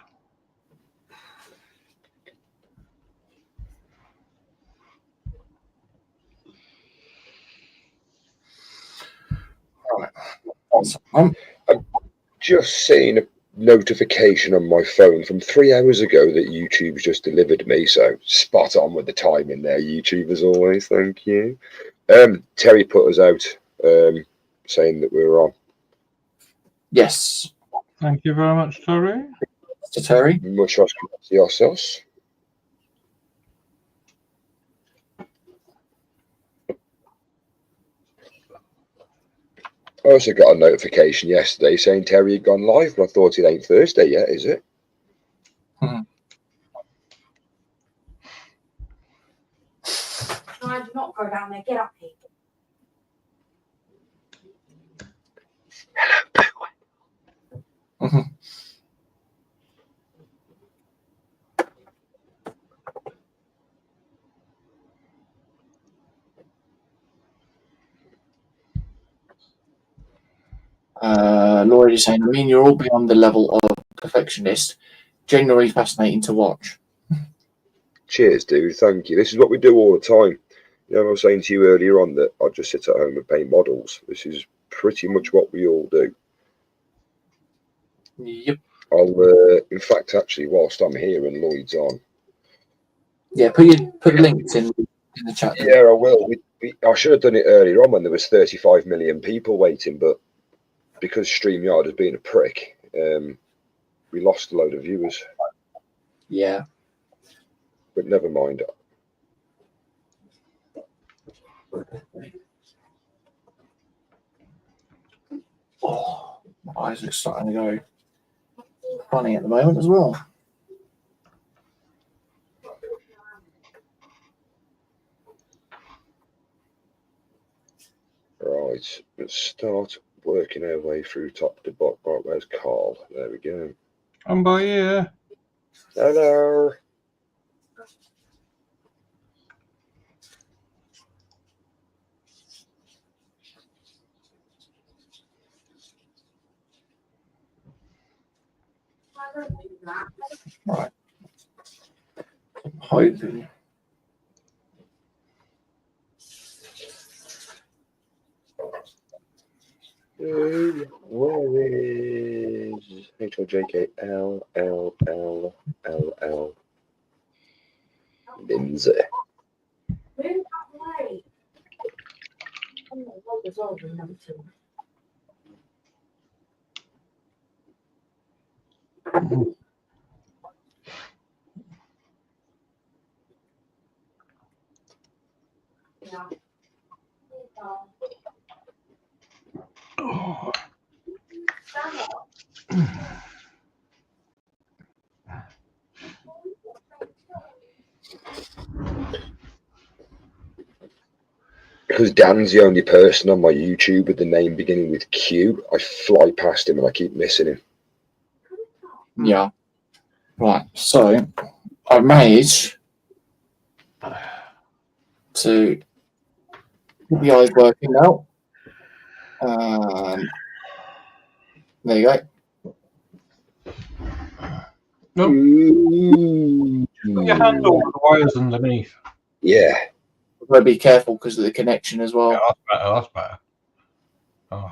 Right. I've just seen a notification on my phone from 3 hours ago that YouTube's just delivered me. So spot on with the timing there, YouTube, as always. Thank you. Terry put us out saying that we were on. Yes. Thank you very much, Terry. Mr. Terry. Muchas gracias. I also got a notification yesterday saying Terry had gone live, but I thought it ain't Thursday yet, is it? Try not go down there. Get up here. Laura is saying, I mean, you're all beyond the level of perfectionist. Genuinely fascinating to watch. Cheers, dude. Thank you. This is what we do all the time. You know, I was saying to you earlier on that I just sit at home and paint models. This is pretty much what we all do. Yep. I'll, in fact, actually, whilst I'm here and Lloyd's on. Yeah, put the links in the chat. Yeah, I will. I should have done it earlier on when there was 35 million people waiting, but because StreamYard has been a prick, we lost a load of viewers. Yeah. But never mind. Oh, my eyes are starting to go funny at the moment as well. Right, let's start working our way through top to bottom. Right, where's Carl? There we go. I'm by here. Hello. Right. Hoping. Where is HLJKLLLLL Lindsay? Oh. Because Dan's the only person on my YouTube with the name beginning with Q, I fly past him and I keep missing him. Yeah. Right. So I managed to get the eyes working now. There you go. Nope. Put your hand over the wires underneath. Yeah. I've got to be careful because of the connection as well. Yeah, that's better. That's better. Oh.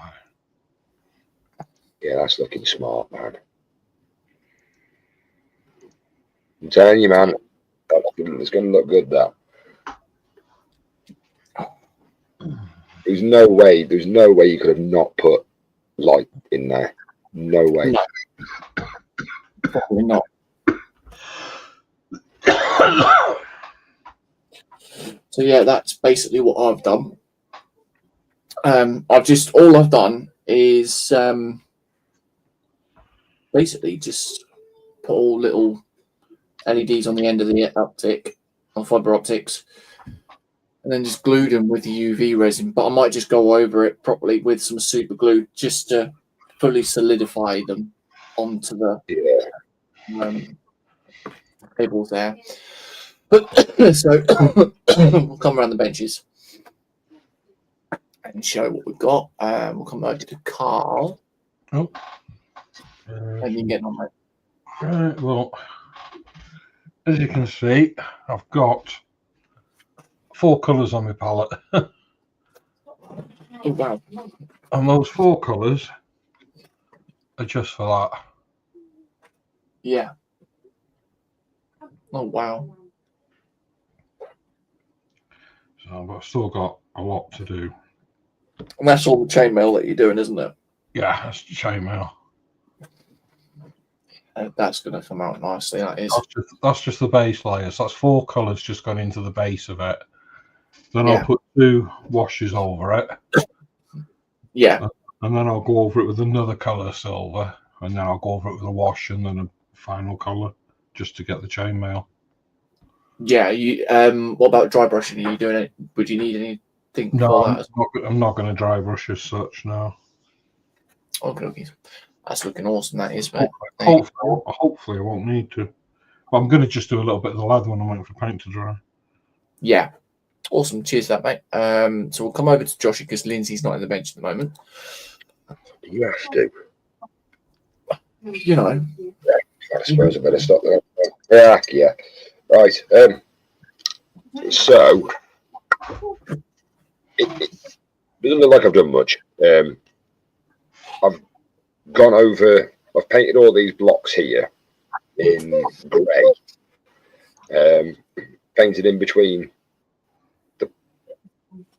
Yeah, that's looking smart, man. I'm telling you, man, it's going to look good, that. There's no way you could have not put light in there. No way. No. Probably not. So yeah, that's basically what I've done. All I've done is basically just put all little LEDs on the end of the optic, on fiber optics, and then just glued them with the UV resin. But I might just go over it properly with some super glue just to fully solidify them. onto the Yeah. tables there. So we'll come around the benches and show what we've got. We'll come over to Carl. Oh. And you get on that. Right, well, as you can see, I've got 4 colours on my palette. Oh, wow. And those 4 colours are just for that. Yeah. Oh, wow. So, but I've still got a lot to do. And that's all the chainmail that you're doing, isn't it? Yeah, that's the chainmail. That's going to come out nicely, that is. That's just the base layers. That's 4 colours just gone into the base of it. Then Yeah. I'll put 2 washes over it. Yeah. And then I'll go over it with another colour silver. And then I'll go over it with a wash and then a final colour just to get the chainmail. Yeah. You. What about dry brushing? Are you doing it? Would you need anything No, for that? I'm not going to dry brush as such, no. Okay. That's looking awesome, that is, mate. Hopefully I won't need to. But I'm going to just do a little bit of the leather when I'm waiting for paint to dry. Yeah. Awesome. Cheers for that, mate. So we'll come over to Joshi because Lindsay's not in the bench at the moment. You have to. You know. I suppose I better stop there. Yeah. Right. So it doesn't look like I've done much. I've gone over. I've painted all these blocks here in grey. Painted in between the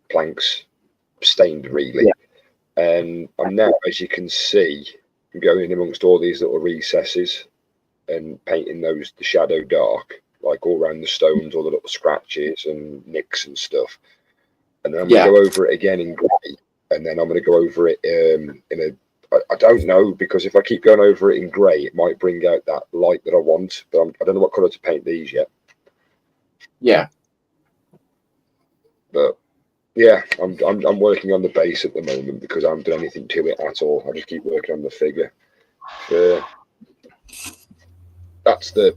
planks, stained really. Yeah. And I'm now, as you can see, going amongst all these little recesses and painting those the shadow dark, like all around the stones, all the little scratches and nicks and stuff. And then I'm going to go over it again in grey, and then I'm going to go over it in a. I don't know, because if I keep going over it in grey, it might bring out that light that I want. But I don't know what colour to paint these yet. Yeah. But yeah, I'm working on the base at the moment because I haven't done anything to it at all. I just keep working on the figure. That's the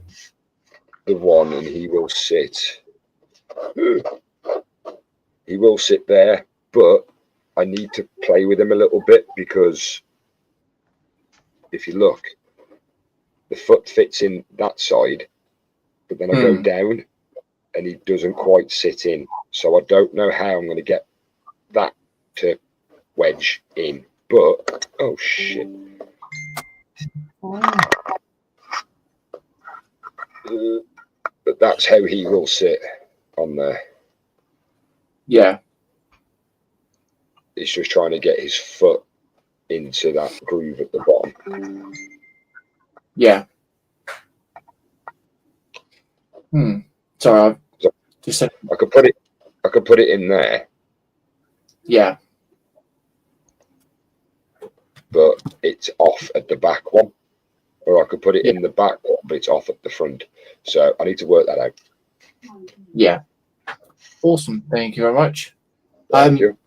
one, and he will sit. He will sit there, but I need to play with him a little bit because if you look, the foot fits in that side, but then I go down and he doesn't quite sit in. So I don't know how I'm going to get that to wedge in. But, oh shit. But that's how he will sit on there. Yeah. He's just trying to get his foot into that groove at the bottom. Yeah. Sorry, I just said I could put it in there. Yeah. But it's off at the back one. Or I could put it in the back one, but it's off at the front. So I need to work that out. Yeah. Awesome. Thank you very much. Thank you.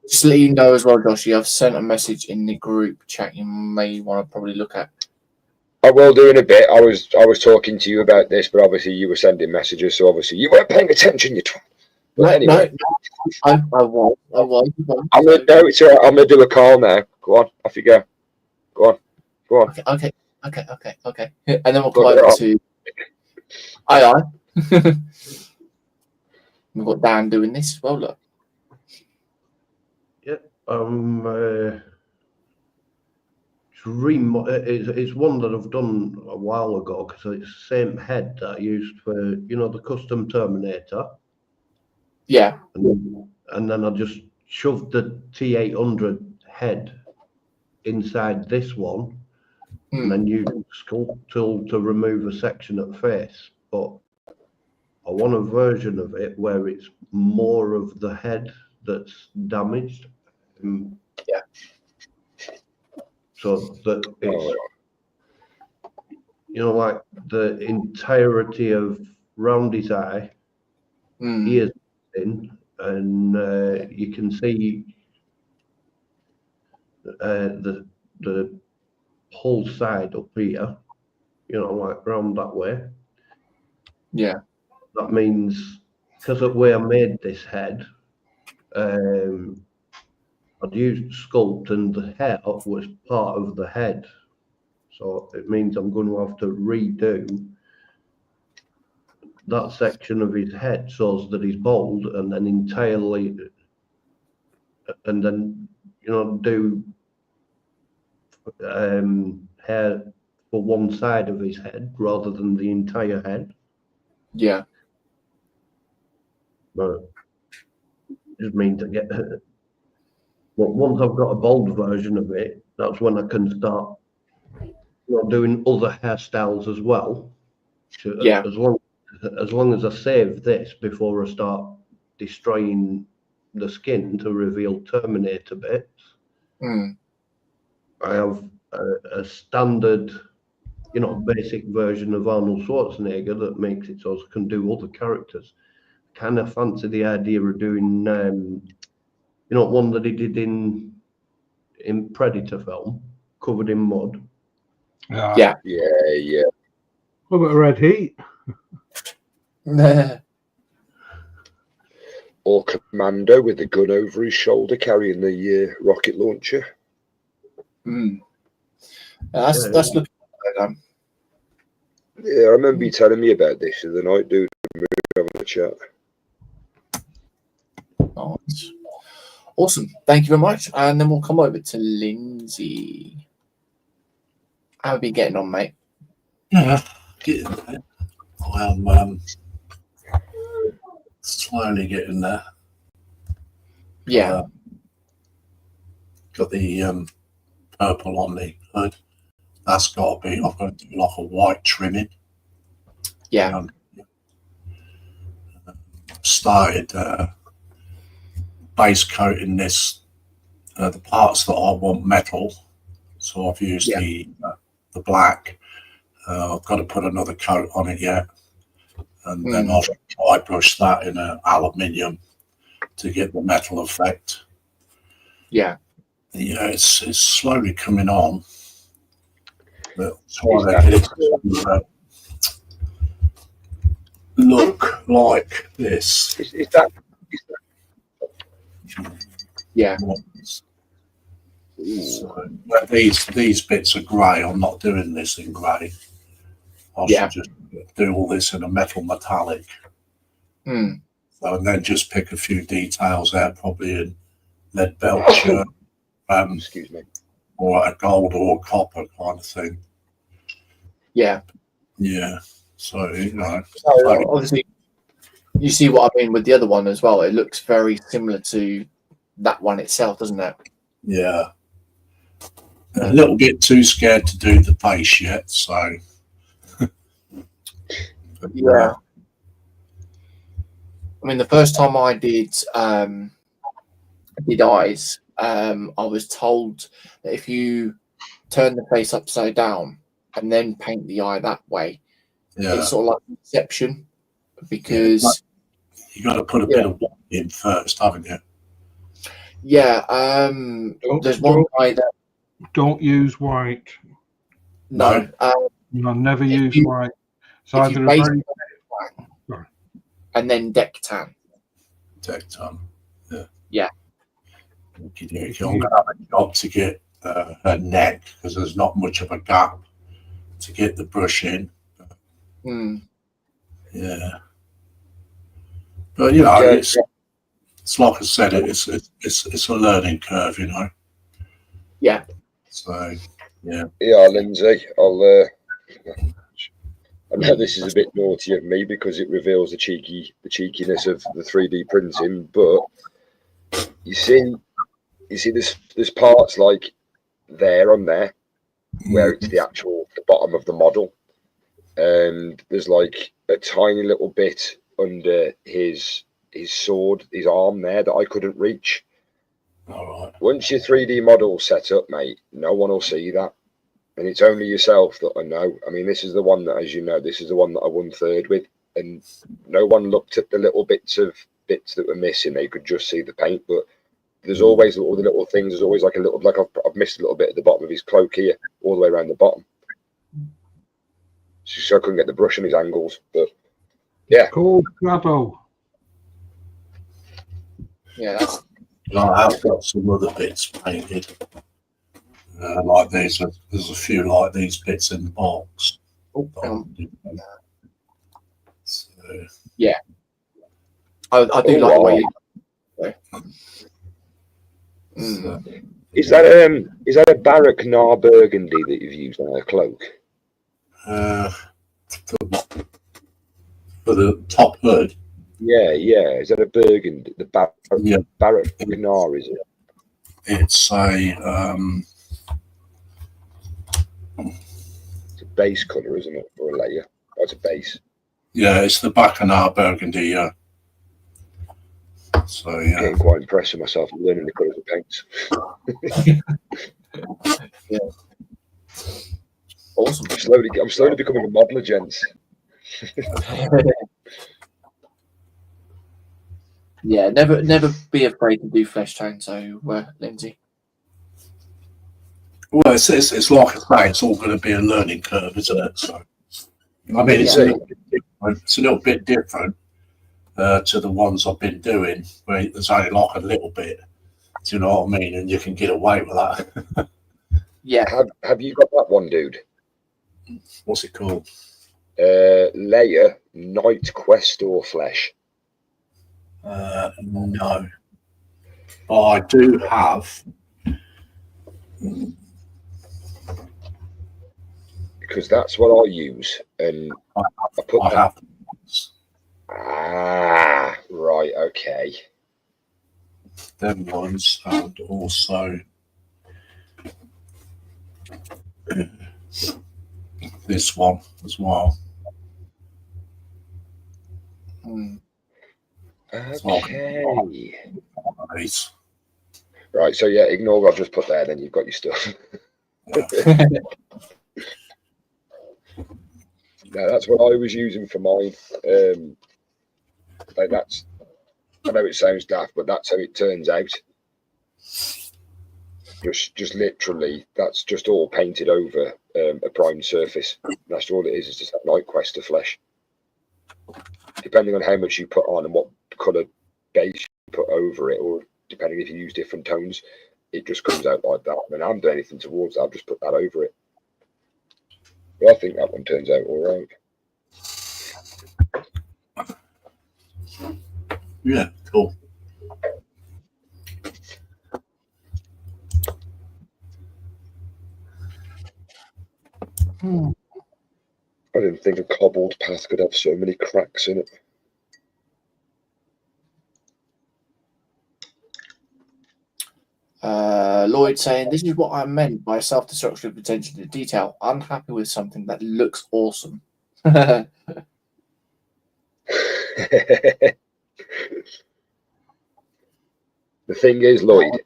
Just to let you know as well, Joshi, I've sent a message in the group chat you may want to probably look at. I will do in a bit. I was talking to you about this, but obviously you were sending messages, so obviously you weren't paying attention. Anyway, I was. I'm gonna do it. So I'm gonna do a call now. Go on, off you go. Go on. Okay. And then we'll come over to. Aye. We've got Dan doing this as well. Look. Yeah. It's one that I've done a while ago because it's the same head that I used for the custom Terminator. Yeah. And then I just shoved the T800 head inside this one, and then used the sculpt tool to remove a section at face. But I want a version of it where it's more of the head that's damaged. Yeah. So that it's, like the entirety of round his eye, ears in, and you can see the whole side up here, like round that way. Yeah. That means because of where I made this head, I'd used sculpt and the hair was part of the head. So it means I'm going to have to redo that section of his head so that he's bald, and then entirely, and then, do hair for one side of his head rather than the entire head. Yeah. But just means I get. But once I've got a bald version of it, that's when I can start doing other hairstyles as well. Yeah. As long as I save this before I start destroying the skin to reveal Terminator bits. Mm. I have a standard, basic version of Arnold Schwarzenegger that makes it so I can do other characters. Kind of fancy the idea of doing, one that he did in Predator film, covered in mud. Yeah. Yeah. A bit of red heat. Or Commando with the gun over his shoulder carrying the rocket launcher. Mm. That's looking good. Yeah, I remember you telling me about this the other night, dude. We were having a chat. Nice. Awesome. Thank you very much. And then we'll come over to Lindsay. How have you been getting on, mate? Yeah, getting there. I'm slowly getting there. Yeah. Got the purple on the hood. That's got to be, I've got to do like a white trimming. Yeah. Started base coating this, the parts that I want metal. So I've used the black. I've got to put another coat on it yet. And then I'll dry brush that in aluminium to get the metal effect. Yeah. Yeah, it's slowly coming on. But trying to get it to look like this. Is that Yeah. So, these bits are grey. I'm not doing this in grey. I should just do all this in a metal metallic. Mm. So, and then just pick a few details out, probably in lead belt shirt, excuse me, or a gold or copper kind of thing. Yeah. Yeah. So, So obviously, you see what I mean with the other one as well. It looks very similar to that one itself, doesn't it? Yeah. A little bit too scared to do the face yet, so. Yeah. I mean, the first time I did eyes, I was told that if you turn the face upside down and then paint the eye that way, it's sort of like deception, because you got to put a bit of white in first, haven't you? Yeah. There's one guy that don't use white. No. Never use white. It's either a very black and then deck tan. Deck tan. Yeah. Yeah. I'm going to have a job to get her neck, because there's not much of a gap to get the brush in. Mm. Yeah. But it's like I said, it's a learning curve, Yeah. So yeah. Yeah, Lindsay, I know this is a bit naughty of me because it reveals the cheekiness of the 3D printing, but you see there's parts like there on there where it's the bottom of the model, and there's like a tiny little bit under his sword, his arm there, that I couldn't reach. All right. Once your 3D model's set up, mate, no one will see that. And it's only yourself that I know. I mean, this is the one that, as you know, this is the one that I won third with. And no one looked at the little bits that were missing. They could just see the paint. But there's always all the little things. There's always like a little, like I've missed a little bit at the bottom of his cloak here, all the way around the bottom. So I couldn't get the brush on his angles, but yeah. Cool, Grabo. Yeah, that's I've got some other bits painted. Like these, there's a few like these bits in the box. So, yeah. I do like the way you. Is that a Barrack Nar Burgundy that you've used on a cloak? For the top hood. Yeah. Is that a Burgundy? The Barrack Nar, is it? It's a It's a base colour, isn't it, or a layer? Oh, it's a base. Yeah, it's the Bacchanal Burgundy. Yeah. So I'm getting quite impressed with myself learning the colours of paints. Yeah. Awesome. I'm slowly becoming a modeler, gents. Yeah, never be afraid to do flesh tone. So, Lindsay. Well, it's like I say, it's all going to be a learning curve, isn't it? So, I mean, it's a little bit different to the ones I've been doing, where there's only like a little bit. Do you know what I mean? And you can get away with that. Yeah. Have you got that one, dude? What's it called? Layer Night Questor Flesh. No, but I do have. Because that's what I use, and I put I have. Ah, right, okay. Them ones, and also this one as well. Okay. Nice. Right, so yeah, ignore what I've just put there, then you've got your stuff. No, that's what I was using for mine. Like that's, I know it sounds daft, but that's how it turns out. Just literally, that's just all painted over a primed surface. That's all it is just that Night Questor flesh. Depending on how much you put on and what colour base you put over it, or depending if you use different tones, it just comes out like that. I mean, I haven't done anything towards that, I've just put that over it. But I think that one turns out all right. Yeah, cool. I didn't think a cobbled path could have so many cracks in it. Lloyd saying, this is what I meant by self-destructive attention to detail. Unhappy with something that looks awesome. The thing is, Lloyd,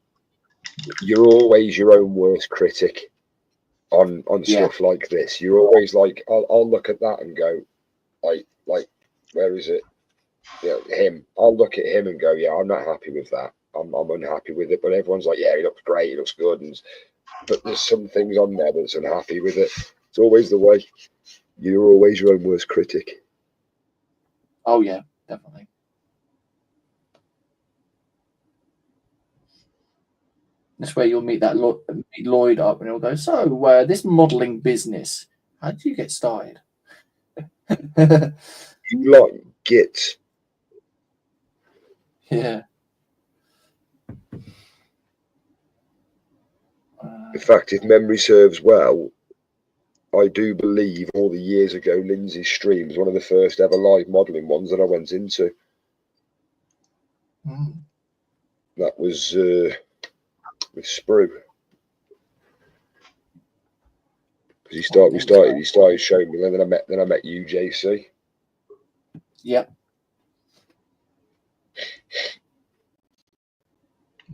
you're always your own worst critic on stuff like this. You're always like, I'll look at that and go, like, where is it? Yeah, him. I'll look at him and go, yeah, I'm not happy with that. I'm unhappy with it. But everyone's like, yeah, he looks great, he looks good. But there's some things on there that's unhappy with it. It's always the way. You're always your own worst critic. Oh yeah, definitely. That's where you'll meet meet Lloyd up, and he'll go, so this modelling business, how did you get started? You like git. Yeah. In fact, if memory serves well, I do believe all the years ago, Lindsay's stream was one of the first ever live modelling ones that I went into. That was with Sprue. Because he started showing me, and then I met you, JC. Yep.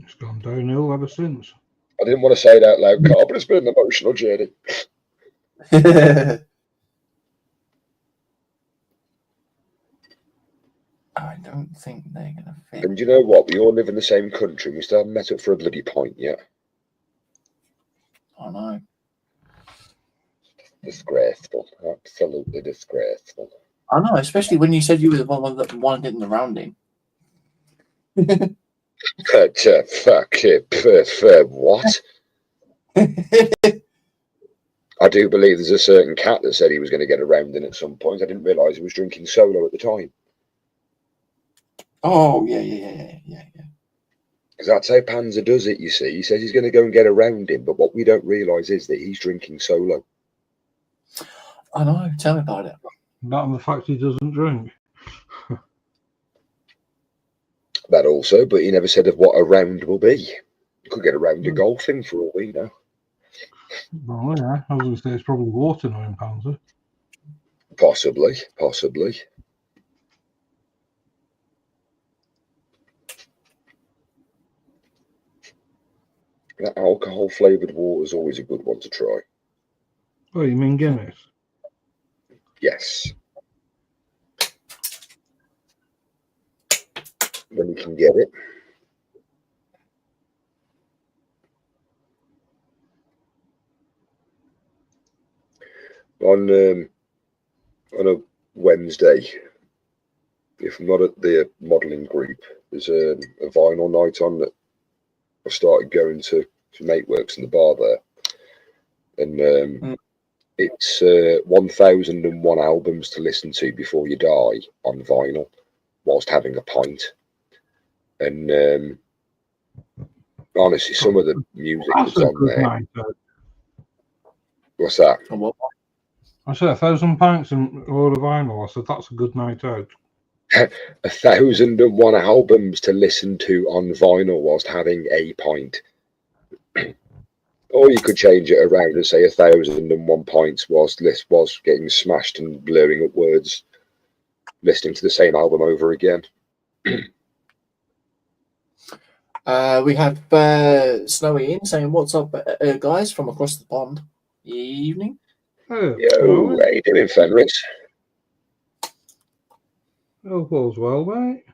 It's gone downhill ever since. I didn't want to say it out loud, Carl, but it's been an emotional journey. I don't think they're going to fit. And you know what? We all live in the same country. We still haven't met up for a bloody pint yet. I know. Disgraceful. Absolutely disgraceful. I know, especially when you said you were the one that wanted in the rounding. Fuck it. What? I do believe there's a certain cat that said he was going to get a rounding at some point. I didn't realise he was drinking solo at the time. Oh, yeah. Because that's how Panzer does it, you see. He says he's going to go and get a rounding, but what we don't realise is that he's drinking solo. I know, tell me about it. Not on the fact he doesn't drink. That also, but he never said of what a round will be. You could get a round of golfing for all we know. Oh, yeah. I was going to say it's probably water knowing Panzer. Possibly. That alcohol flavoured water is always a good one to try. Oh, you mean Guinness? Yes. When you can get it. On a Wednesday, if I'm not at the modelling group, there's a vinyl night on that I started going to Mateworks in the bar there. And it's 1001 albums to listen to before you die on vinyl whilst having a pint. And honestly, some of the music that's on there. Night, What's that? I said 1,000 pints and a load of vinyl. I said that's a good night out. 1001 albums to listen to on vinyl whilst having a pint. Or you could change it around and say 1,001 pints whilst getting smashed and blurring up words, listening to the same album over again. We have Snowy in saying, "What's up, guys, from across the pond? Evening." Oh, Yo, how you doing, Fenris? all's well, mate.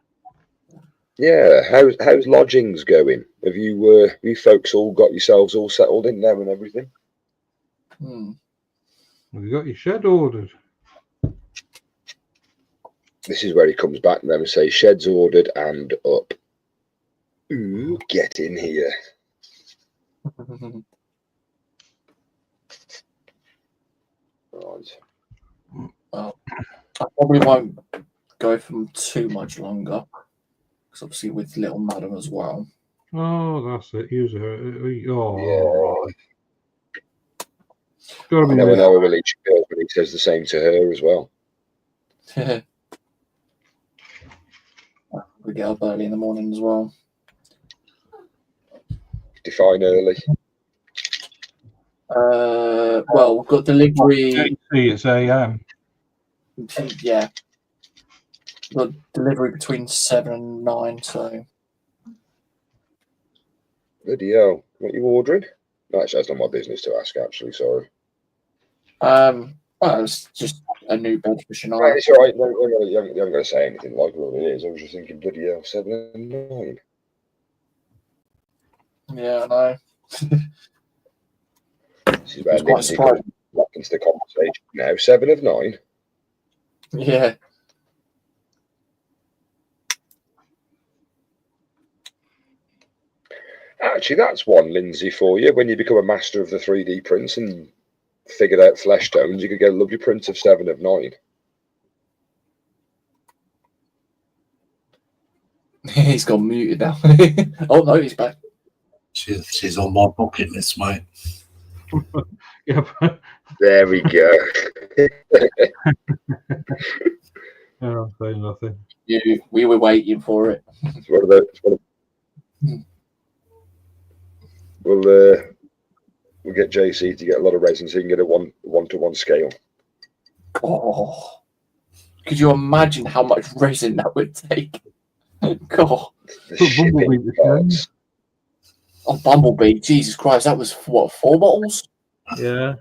Yeah, how's lodgings going? Have you folks all got yourselves all settled in there and everything? Have you got your shed ordered? This is where he comes back now and says, "Shed's ordered and up." Ooh, get in here. Right. Well, I probably won't go for too much longer, because obviously with little madam as well. Oh, that's it. Use it. Oh, Yeah. Gotta be I never know who Alicia feels when he says the same to her as well. We get up early in the morning as well. Define early. Well, we've got delivery. It's AM. Yeah. We've got delivery between 7 and 9, so. Bloody hell. What are you ordering? No, actually, that's not my business to ask, actually. Sorry. Well, it's just a new bed for Shania. Right, it's all right. No, you haven't got to say anything like what it is. I was just thinking, bloody hell, 7 and 9. Yeah, I know. This is where Lindsay comes back into the conversation now. 7 of 9. Yeah. Actually, that's one, Lindsay, for you. When you become a master of the 3D prints and figured out flesh tones, you could get a lovely print of 7 of 9. He's gone muted now. Oh, no, he's back. She's on my bucket list, mate. Yep. There we go. I'm saying nothing. We were waiting for it. It's one of those. We'll get JC to get a lot of resin so you can get a one-to-one scale. Oh, could you imagine how much resin that would take? God. The shipping parts. Oh, Bumblebee, Jesus Christ, that was what, 4 bottles? Yeah.